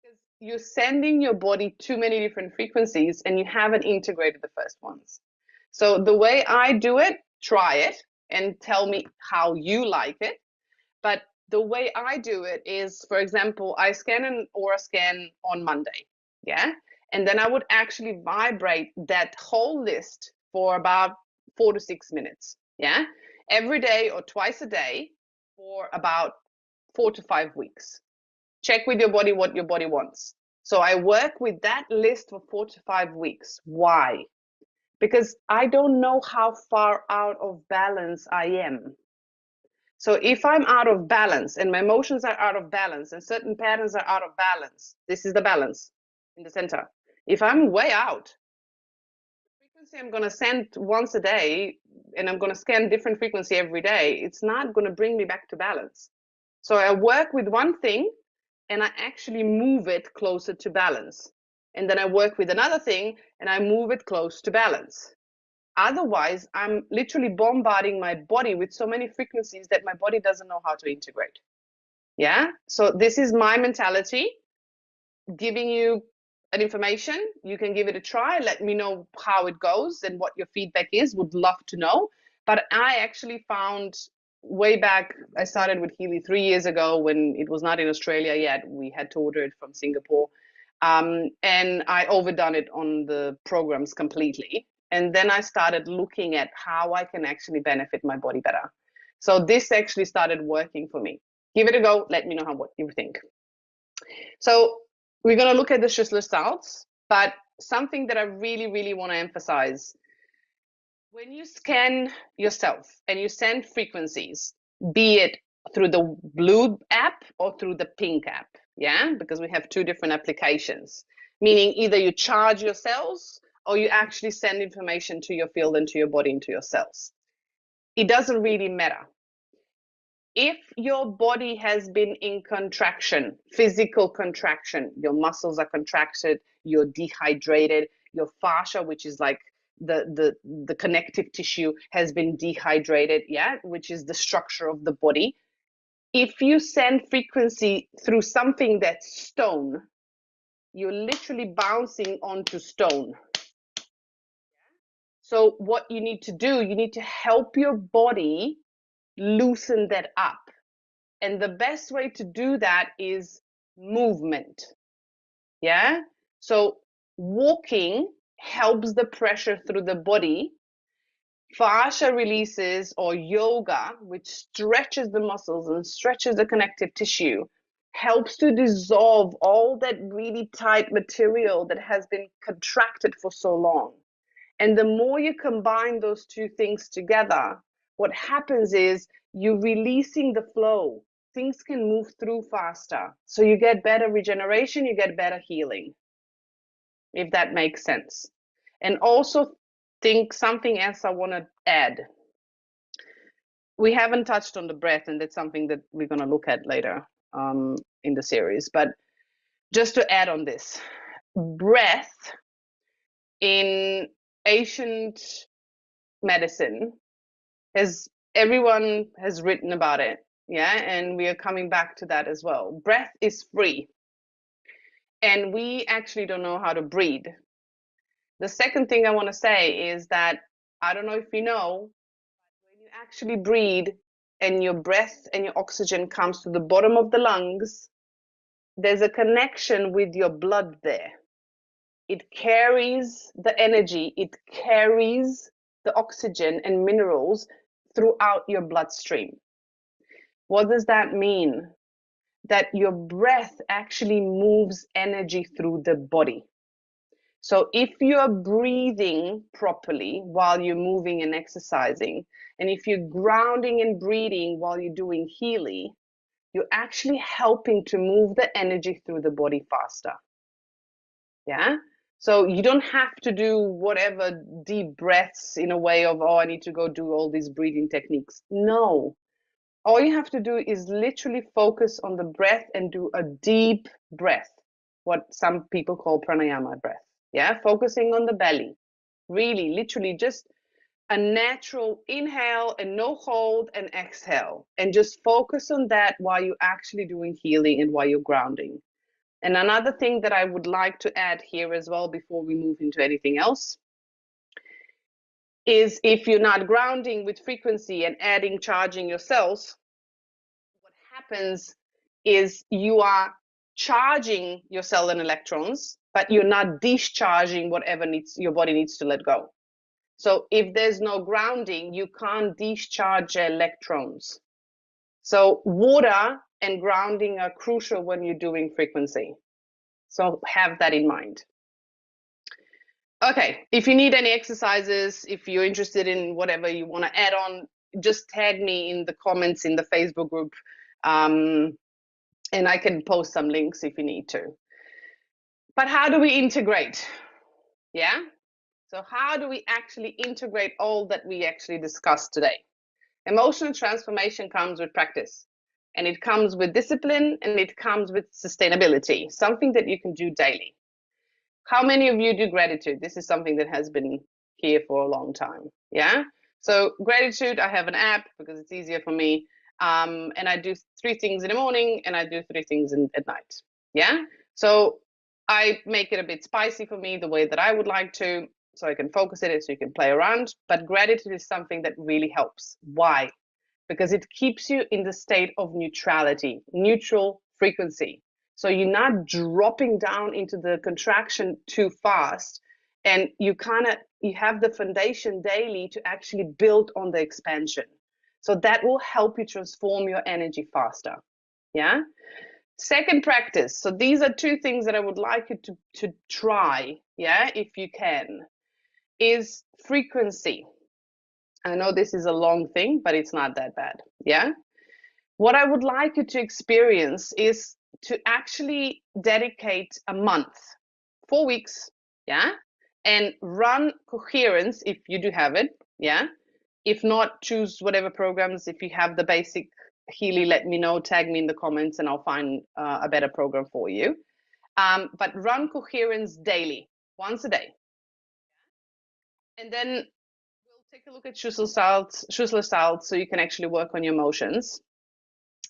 Because you're sending your body too many different frequencies and you haven't integrated the first ones. So the way I do it, try it and tell me how you like it. But the way I do it is, for example, I scan an aura scan on Monday. Yeah. And then I would actually vibrate that whole list for about 4 to 6 minutes. Yeah. Every day or twice a day for about 4 to 5 weeks. Check with your body what your body wants. So I work with that list for 4 to 5 weeks. Why? Because I don't know how far out of balance I am. So if I'm out of balance and my emotions are out of balance and certain patterns are out of balance, this is the balance in the center. If I'm way out, the frequency I'm going to send once a day and I'm going to scan different frequency every day, it's not going to bring me back to balance. So I work with one thing and I actually move it closer to balance. And then I work with another thing and I move it close to balance. Otherwise, I'm literally bombarding my body with so many frequencies that my body doesn't know how to integrate. Yeah. So this is my mentality, giving you an information. You can give it a try. Let me know how it goes and what your feedback is. Would love to know. But I actually found way back, I started with Healy 3 years ago when it was not in Australia yet. We had to order it from Singapore. And I overdone it on the programs completely. And then I started looking at how I can actually benefit my body better. So this actually started working for me. Give it a go. Let me know what you think. So we're going to look at the Schussler styles, but something that I really, really want to emphasize, when you scan yourself and you send frequencies, be it through the blue app or through the pink app, yeah, because we have two different applications, meaning either you charge your cells or you actually send information to your field and to your body and to your cells. It doesn't really matter. If your body has been in contraction, physical contraction, your muscles are contracted, you're dehydrated, your fascia, which is like the connective tissue, has been dehydrated, yeah, which is the structure of the body. If you send frequency through something that's stone, you're literally bouncing onto stone. So what you need to do, you need to help your body loosen that up. And the best way to do that is movement. Yeah. So walking helps the pressure through the body. Fascia releases, or yoga, which stretches the muscles and stretches the connective tissue, helps to dissolve all that really tight material that has been contracted for so long. And the more you combine those two things together, what happens is you're releasing the flow. Things can move through faster. So you get better regeneration, you get better healing, if that makes sense. And also think something else I want to add. We haven't touched on the breath, and that's something that we're going to look at later in the series. But just to add on this, breath in ancient medicine, everyone has written about it, yeah, and we are coming back to that as well. Breath is free, and we actually don't know how to breathe. The second thing I want to say is that, I don't know if you know, when you actually breathe and your breath and your oxygen comes to the bottom of the lungs, there's a connection with your blood there. It carries the energy, it carries the oxygen and minerals throughout your bloodstream. What does that mean? That your breath actually moves energy through the body. So if you're breathing properly while you're moving and exercising, and if you're grounding and breathing while you're doing Healy, you're actually helping to move the energy through the body faster. Yeah. So you don't have to do whatever deep breaths in a way of, oh, I need to go do all these breathing techniques. No, all you have to do is literally focus on the breath and do a deep breath, what some people call pranayama breath. Yeah, focusing on the belly. Really, literally just a natural inhale and no hold and exhale. And just focus on that while you're actually doing healing and while you're grounding. And another thing that I would like to add here as well before we move into anything else is, if you're not grounding with frequency and adding charging your cells, what happens is you are charging your cell and electrons, but you're not discharging whatever your body needs to let go. So if there's no grounding, you can't discharge electrons. So water and grounding are crucial when you're doing frequency. So have that in mind. Okay, if you need any exercises, if you're interested in whatever you want to add on, just tag me in the comments in the Facebook group, and I can post some links if you need to. But how do we integrate? Yeah, so how do we actually integrate all that we actually discussed today? Emotional transformation comes with practice. and it comes with discipline, and it comes with sustainability, something that you can do daily. How many of you do gratitude? This is something that has been here for a long time. Yeah. So gratitude, I have an app because it's easier for me. And I do 3 things in the morning and I do 3 things at night. Yeah. So I make it a bit spicy for me the way that I would like to, so I can focus it so you can play around. But gratitude is something that really helps. Why? Because it keeps you in the state of neutrality, neutral frequency. So you're not dropping down into the contraction too fast, and you have the foundation daily to actually build on the expansion. So that will help you transform your energy faster. Yeah. Second practice. So these are 2 things that I would like you to try, yeah, if you can, is frequency. I know this is a long thing, but it's not that bad. Yeah. What I would like you to experience is to actually dedicate a month, 4 weeks, yeah, and run coherence if you do have it, yeah. If not, choose whatever programs. If you have the basic Healy, let me know, tag me in the comments, and I'll find a better program for you. But run coherence daily, once a day. And then we'll take a look at Schussler salts so you can actually work on your emotions.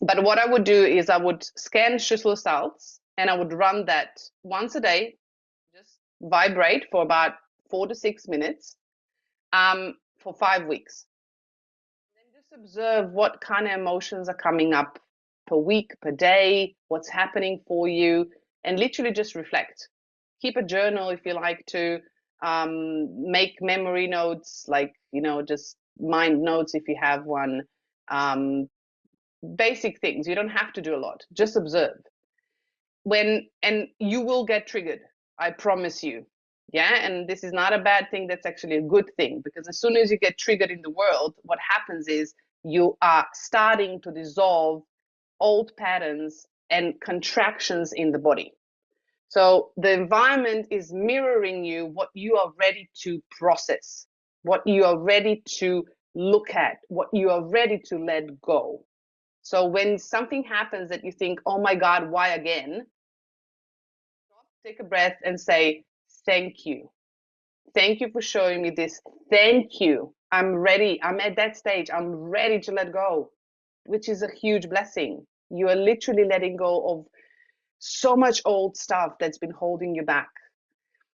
But what I would do is I would scan Schussler salts and I would run that once a day, just vibrate for about 4 to 6 minutes for 5 weeks. Then just observe what kind of emotions are coming up per week, per day, what's happening for you, and literally just reflect. Keep a journal if you like to. Make memory notes, like, just mind notes if you have one. Basic things. You don't have to do a lot. Just observe. And you will get triggered. I promise you. Yeah. And this is not a bad thing. That's actually a good thing, because as soon as you get triggered in the world, what happens is you are starting to dissolve old patterns and contractions in the body. So the environment is mirroring you what you are ready to process, what you are ready to look at, what you are ready to let go. So when something happens that you think, oh my God, why again? Stop, take a breath and say, thank you. Thank you for showing me this. Thank you. I'm ready. I'm at that stage. I'm ready to let go, which is a huge blessing. You are literally letting go of so much old stuff that's been holding you back.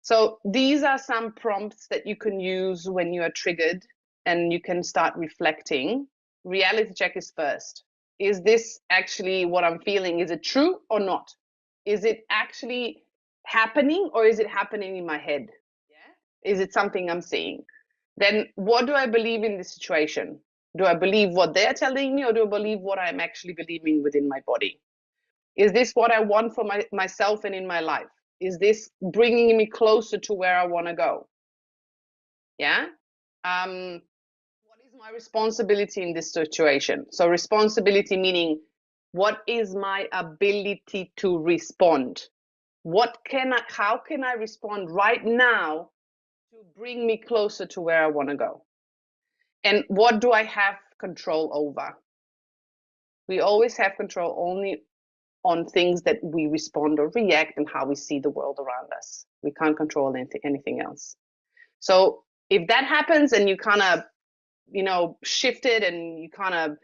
So these are some prompts that you can use when you are triggered, and you can start reflecting. Reality check is first. Is this actually what I'm feeling? Is it true or not? Is it actually happening, or is it happening in my head? Yeah. Is it something I'm seeing? Then what do I believe in this situation? Do I believe what they're telling me, or do I believe what I'm actually believing within my body? Is this what I want for myself and in my life? Is this bringing me closer to where I want to go? Yeah. What is my responsibility in this situation? So responsibility meaning, what is my ability to respond? How can I respond right now to bring me closer to where I want to go? And what do I have control over? We always have control only on things that we respond or react, and how we see the world around us. We can't control anything else. So if that happens and you kind of, shifted, and you kind of,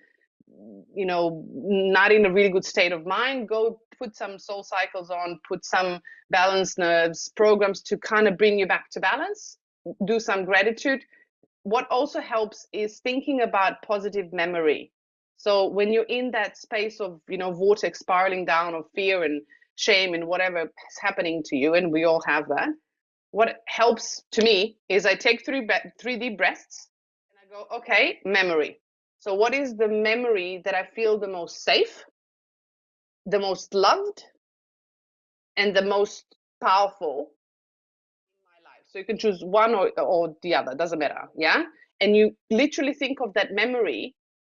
not in a really good state of mind, go put some soul cycles on, put some balanced nerves programs to kind of bring you back to balance. Do some gratitude. What also helps is thinking about positive memory. So when you're in that space of, vortex spiraling down of fear and shame and whatever is happening to you, and we all have that, what helps to me is I take 3 deep breaths and I go, okay, memory. So what is the memory that I feel the most safe, the most loved, and the most powerful in my life? So you can choose one or the other, doesn't matter. Yeah. And you literally think of that memory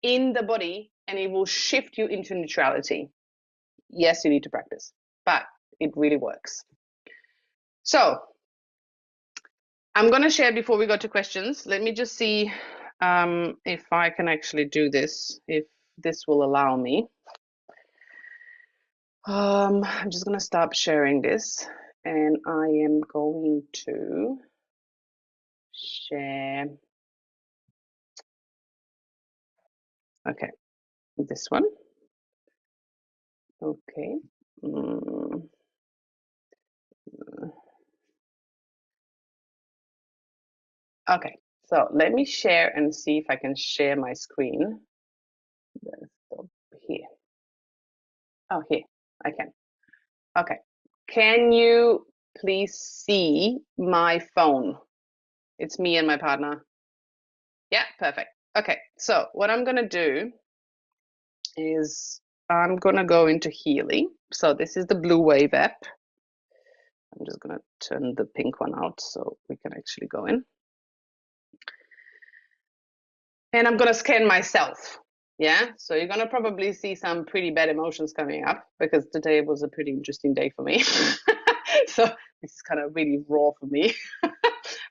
in the body, and it will shift you into neutrality. Yes, you need to practice, but it really works. So I'm going to share before we go to questions. Let me just see if I can actually do this, if this will allow me. I'm just going to stop sharing this, and I am going to share, okay, this one. Okay. Mm. Okay, so let me share and see if I can share my screen. Here. Oh, here, I can. Okay. Can you please see my phone? It's me and my partner. Yeah, perfect. Okay, so what I'm gonna do is I'm gonna go into Healy. So this is the Blue Wave app. I'm just gonna turn the pink one out so we can actually go in. And I'm gonna scan myself. Yeah, so you're gonna probably see some pretty bad emotions coming up because today was a pretty interesting day for me. So this is kind of really raw for me.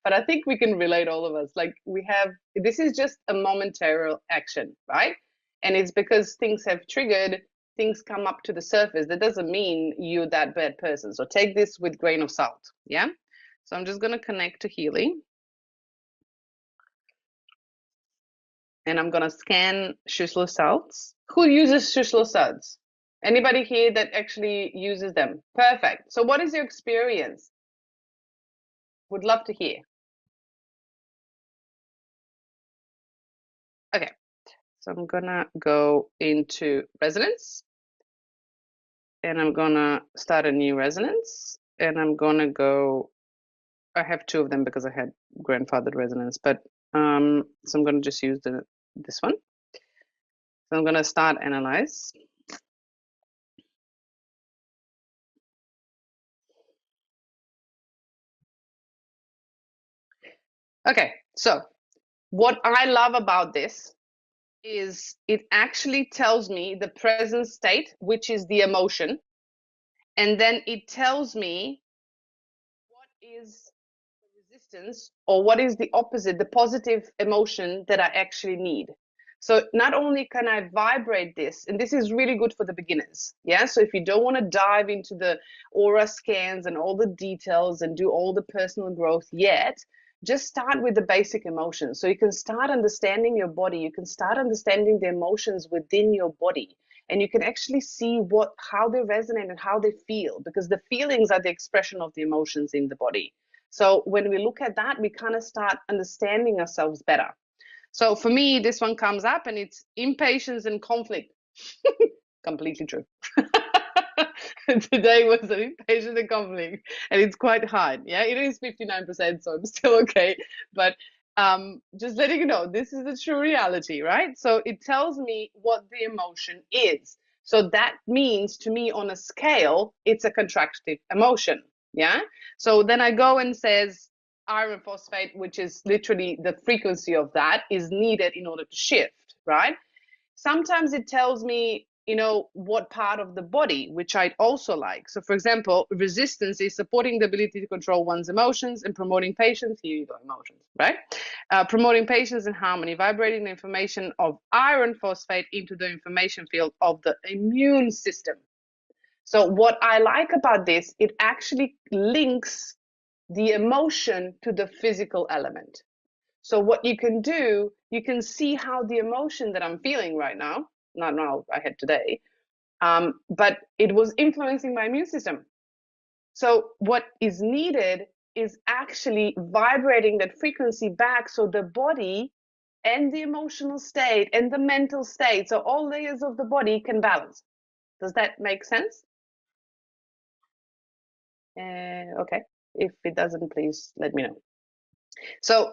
But I think we can relate, all of us. Like, we have, this is just a momentary action, right? And it's because things have triggered, things come up to the surface. That doesn't mean you're that bad person. So take this with grain of salt. Yeah. So I'm just gonna connect to Healy. And I'm gonna scan Schussler salts. Who uses Schussler salts? Anybody here that actually uses them? Perfect. So what is your experience? Would love to hear. Okay, so I'm gonna go into resonance, and I'm gonna start a new resonance, and I'm gonna go, I have two of them because I had grandfathered resonance, but so I'm gonna just use this one. So I'm gonna start analyze. Okay, so what I love about this is it actually tells me the present state, which is the emotion, and then it tells me what is the resistance, or what is the opposite, the positive emotion that I actually need. So not only can I vibrate this, and this is really good for the beginners. Yeah. So if you don't want to dive into the aura scans and all the details and do all the personal growth yet, just start with the basic emotions. So you can start understanding your body. You can start understanding the emotions within your body. And you can actually see how they resonate and how they feel, because the feelings are the expression of the emotions in the body. So when we look at that, we kind of start understanding ourselves better. So for me, this one comes up and it's impatience and conflict. Completely true. Today was an impatience and conflict, and it's quite hard. Yeah, it is 59%, so I'm still okay. But just letting you know, this is the true reality, right? So it tells me what the emotion is. So that means to me, on a scale, it's a contractive emotion. Yeah. So then I go and says iron phosphate, which is literally the frequency of that, is needed in order to shift, right? Sometimes it tells me, what part of the body, which I also like. So for example, resistance is supporting the ability to control one's emotions and promoting patience. Here you go, emotions, right? Promoting patience and harmony, vibrating the information of iron phosphate into the information field of the immune system. So what I like about this, it actually links the emotion to the physical element. So what you can do, you can see how the emotion that I'm feeling right now, not now, I had today, but it was influencing my immune system. So what is needed is actually vibrating that frequency back so the body and the emotional state and the mental state, so all layers of the body can balance. Does that make sense? Okay. If it doesn't, please let me know. So,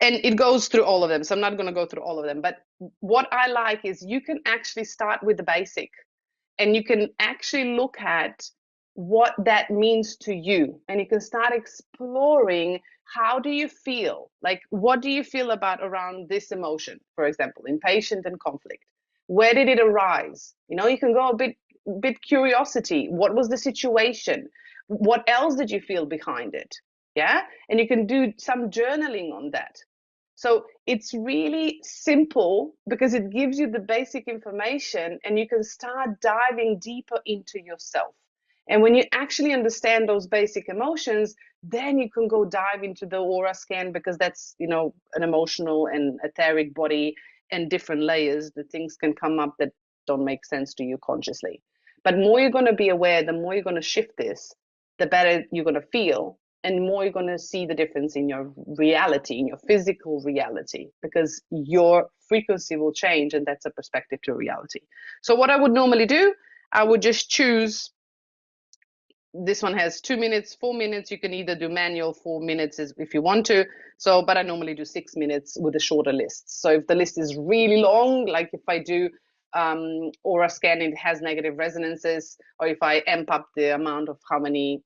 and it goes through all of them. So I'm not going to go through all of them. But what I like is you can actually start with the basic, and you can actually look at what that means to you. And you can start exploring, how do you feel? Like, what do you feel about around this emotion, for example, impatient and conflict? Where did it arise? You can go a bit curiosity. What was the situation? What else did you feel behind it? Yeah. And you can do some journaling on that. So it's really simple because it gives you the basic information and you can start diving deeper into yourself. And when you actually understand those basic emotions, then you can go dive into the aura scan, because that's, you know, an emotional and etheric body and different layers. The things can come up that don't make sense to you consciously. But more you're going to be aware, the more you're going to shift this, the better you're going to feel, and more you're going to see the difference in your reality, in your physical reality, because your frequency will change, and that's a perspective to reality. So what I would normally do, I would just choose, this one has 2 minutes, 4 minutes. You can either do manual 4 minutes if you want to. So, but I normally do 6 minutes with a shorter list. So if the list is really long, like if I do aura scan, it has negative resonances, or if I amp up the amount of how many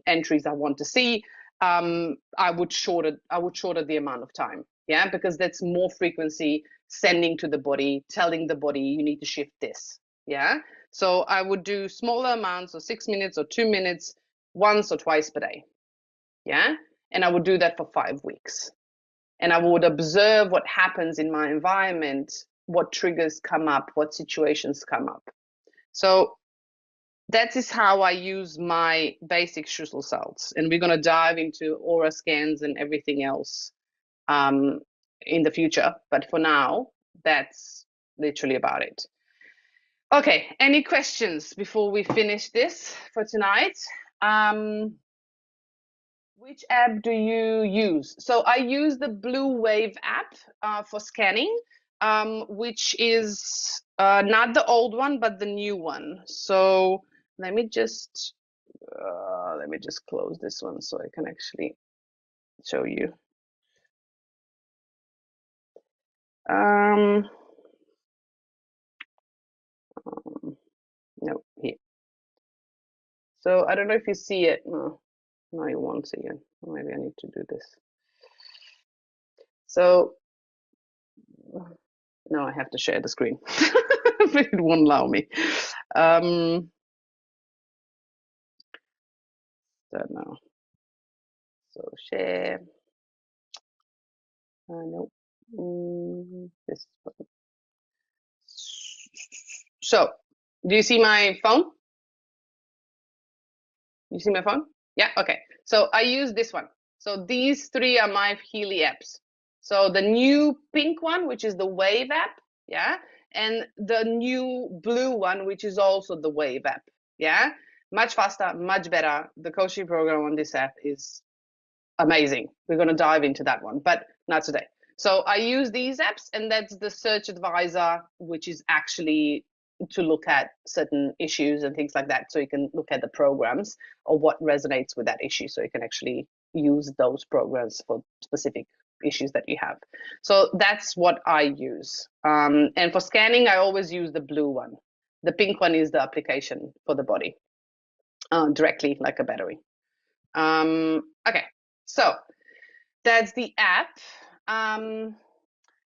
entries I want to see, I would shorten the amount of time. Yeah, because that's more frequency sending to the body, telling the body you need to shift this. Yeah. So I would do smaller amounts, or 6 minutes or 2 minutes, once or twice per day. Yeah. And I would do that for 5 weeks. And I would observe what happens in my environment, what triggers come up, what situations come up. So that is how I use my basic Schussel salts. And we're going to dive into aura scans and everything else in the future. But for now, that's literally about it. Okay, any questions before we finish this for tonight? Which app do you use? So I use the Blue Wave app for scanning, which is not the old one, but the new one. So let me just close this one so I can actually show you. No, here. So I don't know if you see it. No, you won't see it. Maybe I need to do this. So now I have to share the screen. It won't allow me. So now, so share. Nope. This one. So, do you see my phone? You see my phone? Yeah, okay. So I use this one. So these three are my Healy apps. So the new pink one, which is the Wave app, yeah, and the new blue one, which is also the Wave app, yeah. Much faster, much better. The coaching program on this app is amazing. We're going to dive into that one, but not today. So I use these apps, and that's the search advisor, which is actually to look at certain issues and things like that. So you can look at the programs or what resonates with that issue. So you can actually use those programs for specific issues that you have. So that's what I use. And for scanning, I always use the blue one. The pink one is the application for the body, directly like a battery. Okay, so that's the app.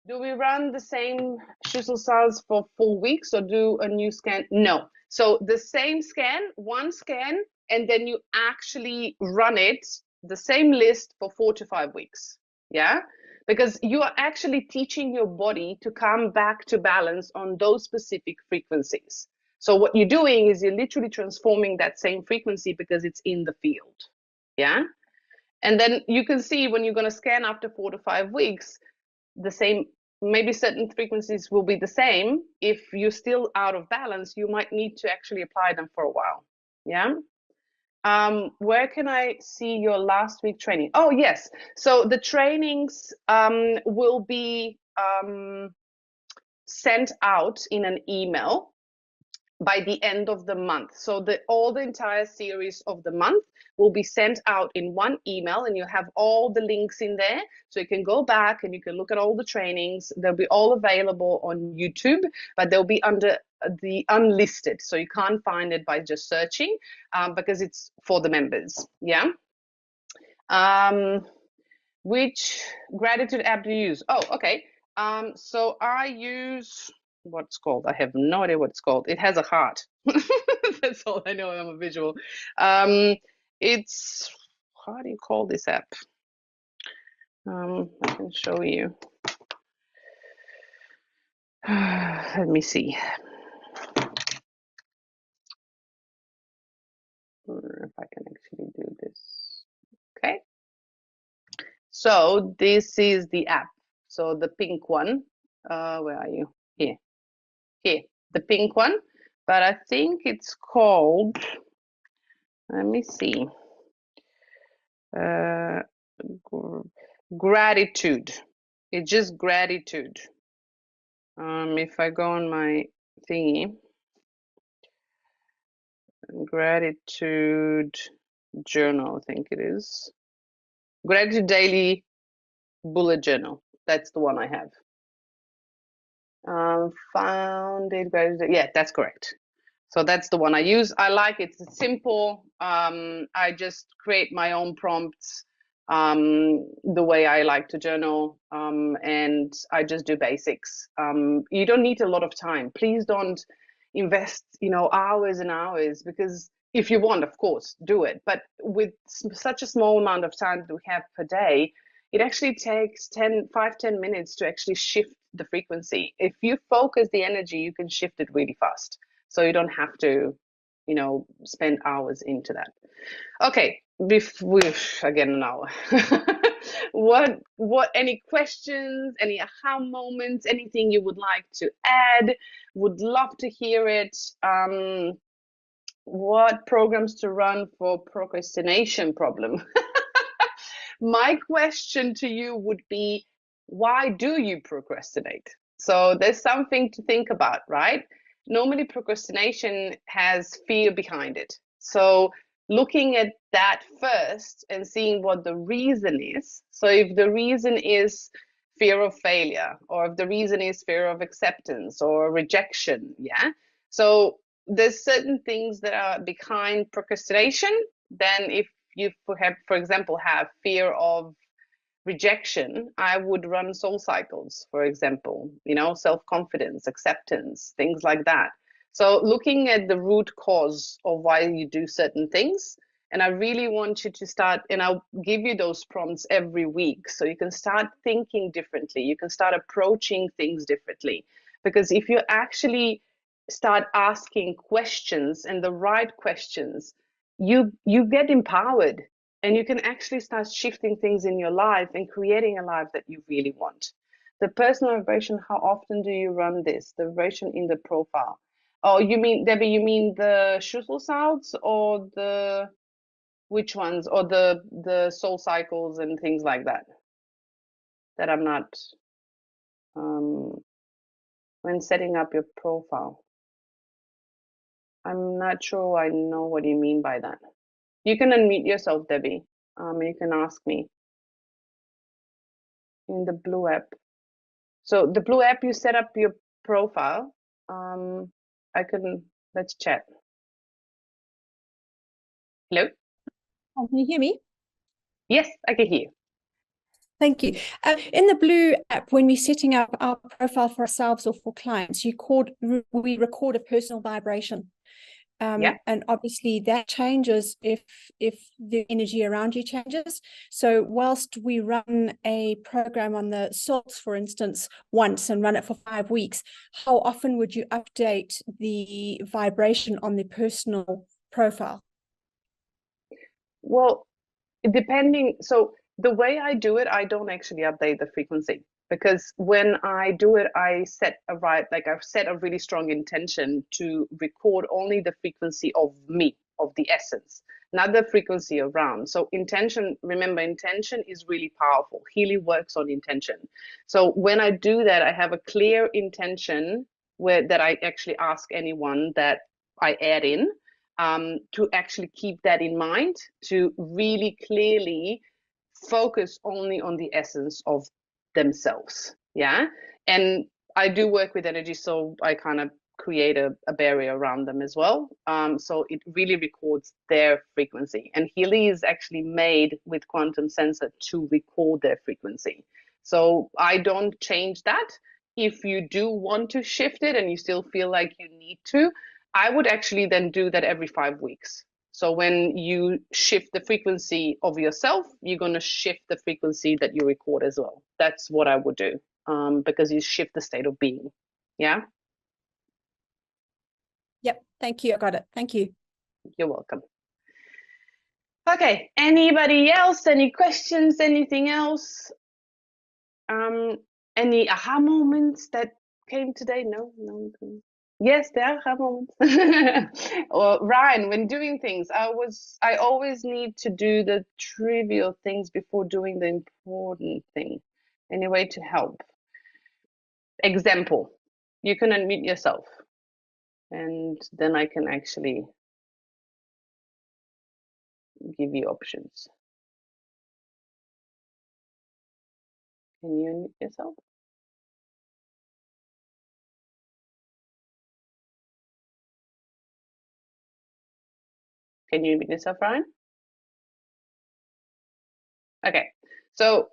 Do we run the same Schussel cells for 4 weeks or do a new scan? No. So the same scan, one scan, and then you actually run it, the same list, for 4 to 5 weeks. Yeah? Because you are actually teaching your body to come back to balance on those specific frequencies. So what you're doing is you're literally transforming that same frequency because it's in the field. Yeah? And then you can see when you're going to scan after 4 to 5 weeks, the same, maybe certain frequencies will be the same. If you're still out of balance, you might need to actually apply them for a while. Yeah. Where can I see your last week training? Oh, yes. So the trainings will be sent out in an email by the end of the month. So all the entire series of the month will be sent out in one email, and you have all the links in there. So you can go back and you can look at all the trainings. They'll be all available on YouTube, but they'll be under the unlisted. So you can't find it by just searching because it's for the members. Yeah. Which gratitude app do you use? Oh, okay. So I use, what's called, I have no idea what it's called. It has a heart. That's all I know. I'm a visual. It's, how do you call this app? I can show you. Let me see if I can actually do this. Okay. So this is the app. So the pink one. Where are you? Here. Here. The pink one. But I think it's called. Let me see. Gratitude. It's just gratitude. If I go on my thingy, gratitude journal, I think it is. Gratitude daily bullet journal. That's the one I have. Found it. Yeah, that's correct. So that's the one I use. I like it. It's simple. I just create my own prompts the way I like to journal, and I just do basics. You don't need a lot of time. Please don't invest, hours and hours, because if you want, of course, do it. But with such a small amount of time that we have per day, it actually takes 10 minutes to actually shift the frequency. If you focus the energy, you can shift it really fast. So you don't have to, spend hours into that. Okay, again an hour. Any questions, any aha moments, anything you would like to add? Would love to hear it. What programs to run for procrastination problem? My question to you would be, why do you procrastinate? So there's something to think about, right? Normally, procrastination has fear behind it. So looking at that first and seeing what the reason is. So if the reason is fear of failure, or if the reason is fear of acceptance or rejection, yeah. So there's certain things that are behind procrastination. Then if you have, for example, have fear of rejection, I would run soul cycles, for example, self-confidence, acceptance, things like that. So looking at the root cause of why you do certain things. And I really want you to start, and I'll give you those prompts every week. So you can start thinking differently. You can start approaching things differently. Because if you actually start asking questions, and the right questions, you get empowered, and you can actually start shifting things in your life and creating a life that you really want. The personal vibration, how often do you run this? The vibration in the profile. Oh, you mean, Debbie, you mean the Schlüsselsalz, or which ones? Or the soul cycles and things like that? That I'm not, when setting up your profile. I'm not sure I know what you mean by that. You can unmute yourself, Debbie. You can ask me in the blue app. So the blue app, you set up your profile. Let's chat. Hello? Oh, can you hear me? Yes, I can hear you. Thank you. In the blue app, when we're setting up our profile for ourselves or for clients, we record a personal vibration. Yeah. And obviously that changes if the energy around you changes. So whilst we run a program on the salts, for instance, once and run it for 5 weeks, how often would you update the vibration on the personal profile? Well, depending. So the way I do it, I don't actually update the frequency, because when I do it, I've set a really strong intention to record only the frequency of me, of the essence, not the frequency around. So remember, intention is really powerful. Healy works on intention. So when I do that, I have a clear intention that I actually ask anyone that I add in, to actually keep that in mind, to really clearly focus only on the essence of themselves. Yeah. And I do work with energy, so I kind of create a barrier around them as well. So it really records their frequency. And Healy is actually made with quantum sensor to record their frequency. So I don't change that. If you do want to shift it and you still feel like you need to, I would actually then do that every 5 weeks. So when you shift the frequency of yourself, you're going to shift the frequency that you record as well. That's what I would do, because you shift the state of being. Yeah. Yep. Thank you. I got it. Thank you. You're welcome. Okay. Anybody else? Any questions? Anything else? Any aha moments that came today? No. Yes, there are aha moments. Or Ryan, when doing things, I always need to do the trivial things before doing the important thing. Any way to help? Example, you can unmute yourself, and then I can actually give you options. Can you unmute yourself? Can you unmute yourself, Ryan? Okay, so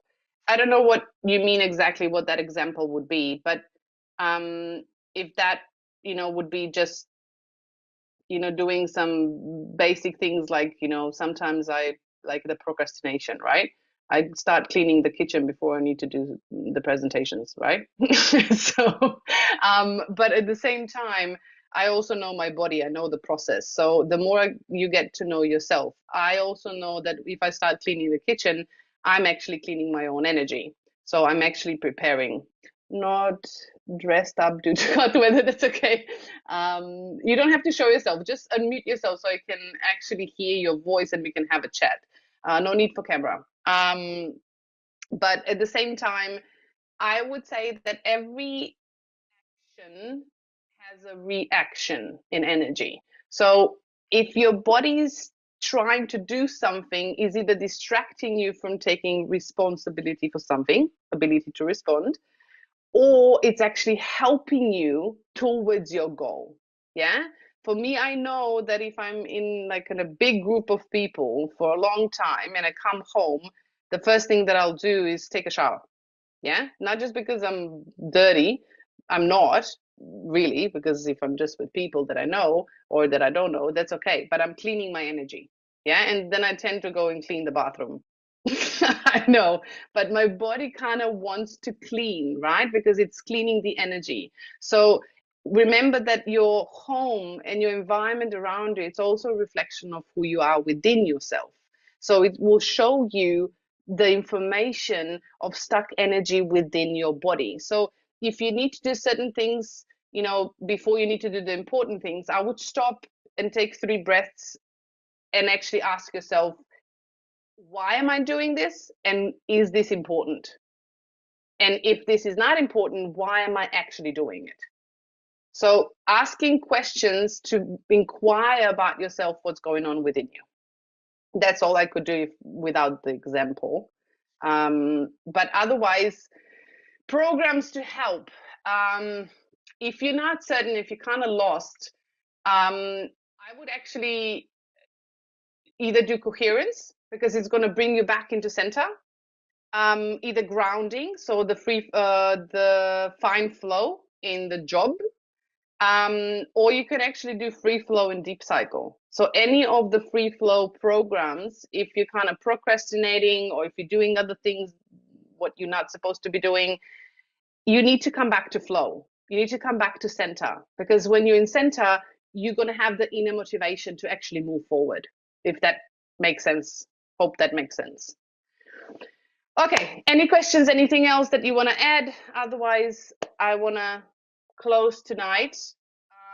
I don't know what you mean exactly, what that example would be, but if that, would be just, doing some basic things like, sometimes I like the procrastination, right? I start cleaning the kitchen before I need to do the presentations, right? So, but at the same time, I also know my body, I know the process. So the more you get to know yourself, I also know that if I start cleaning the kitchen, I'm actually cleaning my own energy. So I'm actually preparing, not dressed up due to hot weather. That's okay. You don't have to show yourself. Just unmute yourself so I can actually hear your voice and we can have a chat. No need for camera. But at the same time, I would say that every action has a reaction in energy. So if your body's trying to do something, is either distracting you from taking responsibility for something, ability to respond, or it's actually helping you towards your goal. Yeah. For me, I know that if I'm in a big group of people for a long time and I come home, the first thing that I'll do is take a shower. Yeah. Not just because I'm dirty. I'm not really, because if I'm just with people that I know or that I don't know, that's okay. But I'm cleaning my energy. Yeah. And then I tend to go and clean the bathroom. I know, but my body kind of wants to clean, right? Because it's cleaning the energy. So remember that your home and your environment around you, it's also a reflection of who you are within yourself. So it will show you the information of stuck energy within your body. So if you need to do certain things, before you need to do the important things, I would stop and take 3 breaths and actually ask yourself, why am I doing this? And is this important? And if this is not important, why am I actually doing it? So asking questions to inquire about yourself, what's going on within you. That's all I could do without the example. But otherwise, programs to help. If you're not certain, if you're kind of lost, I would actually either do coherence, because it's going to bring you back into center. Either grounding, so the fine flow in the job, or you can actually do free flow and deep cycle. So any of the free flow programs, if you're kind of procrastinating or if you're doing other things, what you're not supposed to be doing, you need to come back to flow. You need to come back to center, because when you're in center, you're going to have the inner motivation to actually move forward. If that makes sense. Hope that makes sense. Okay, any questions, anything else that you want to add? Otherwise, I want to close tonight.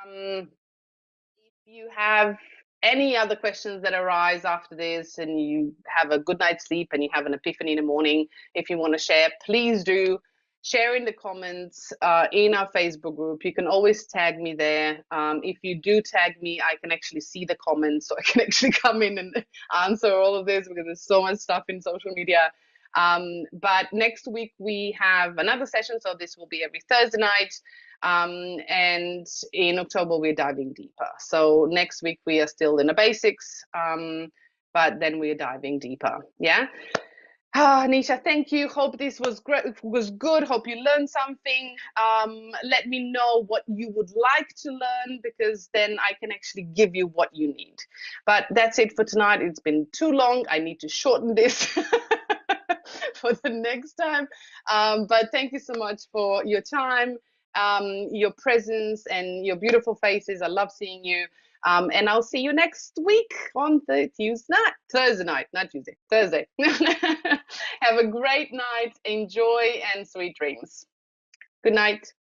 If you have any other questions that arise after this and you have a good night's sleep and you have an epiphany in the morning, if you want to share, please do. Share in the comments in our Facebook group. You can always tag me there. If you do tag me, I can actually see the comments, so I can actually come in and answer all of this, because there's so much stuff in social media. But next week we have another session, so this will be every Thursday night. And in October we're diving deeper. So next week we are still in the basics, but then we're diving deeper. Yeah. Nisha, thank you. Hope this was great, was good. Hope you learned something. Let me know what you would like to learn, because then I can actually give you what you need. But that's it for tonight. It's been too long. I need to shorten this for the next time. But thank you so much for your time, your presence, and your beautiful faces. I love seeing you. And I'll see you next week on the Thursday night, not Tuesday, Thursday. Have a great night. Enjoy and sweet dreams. Good night.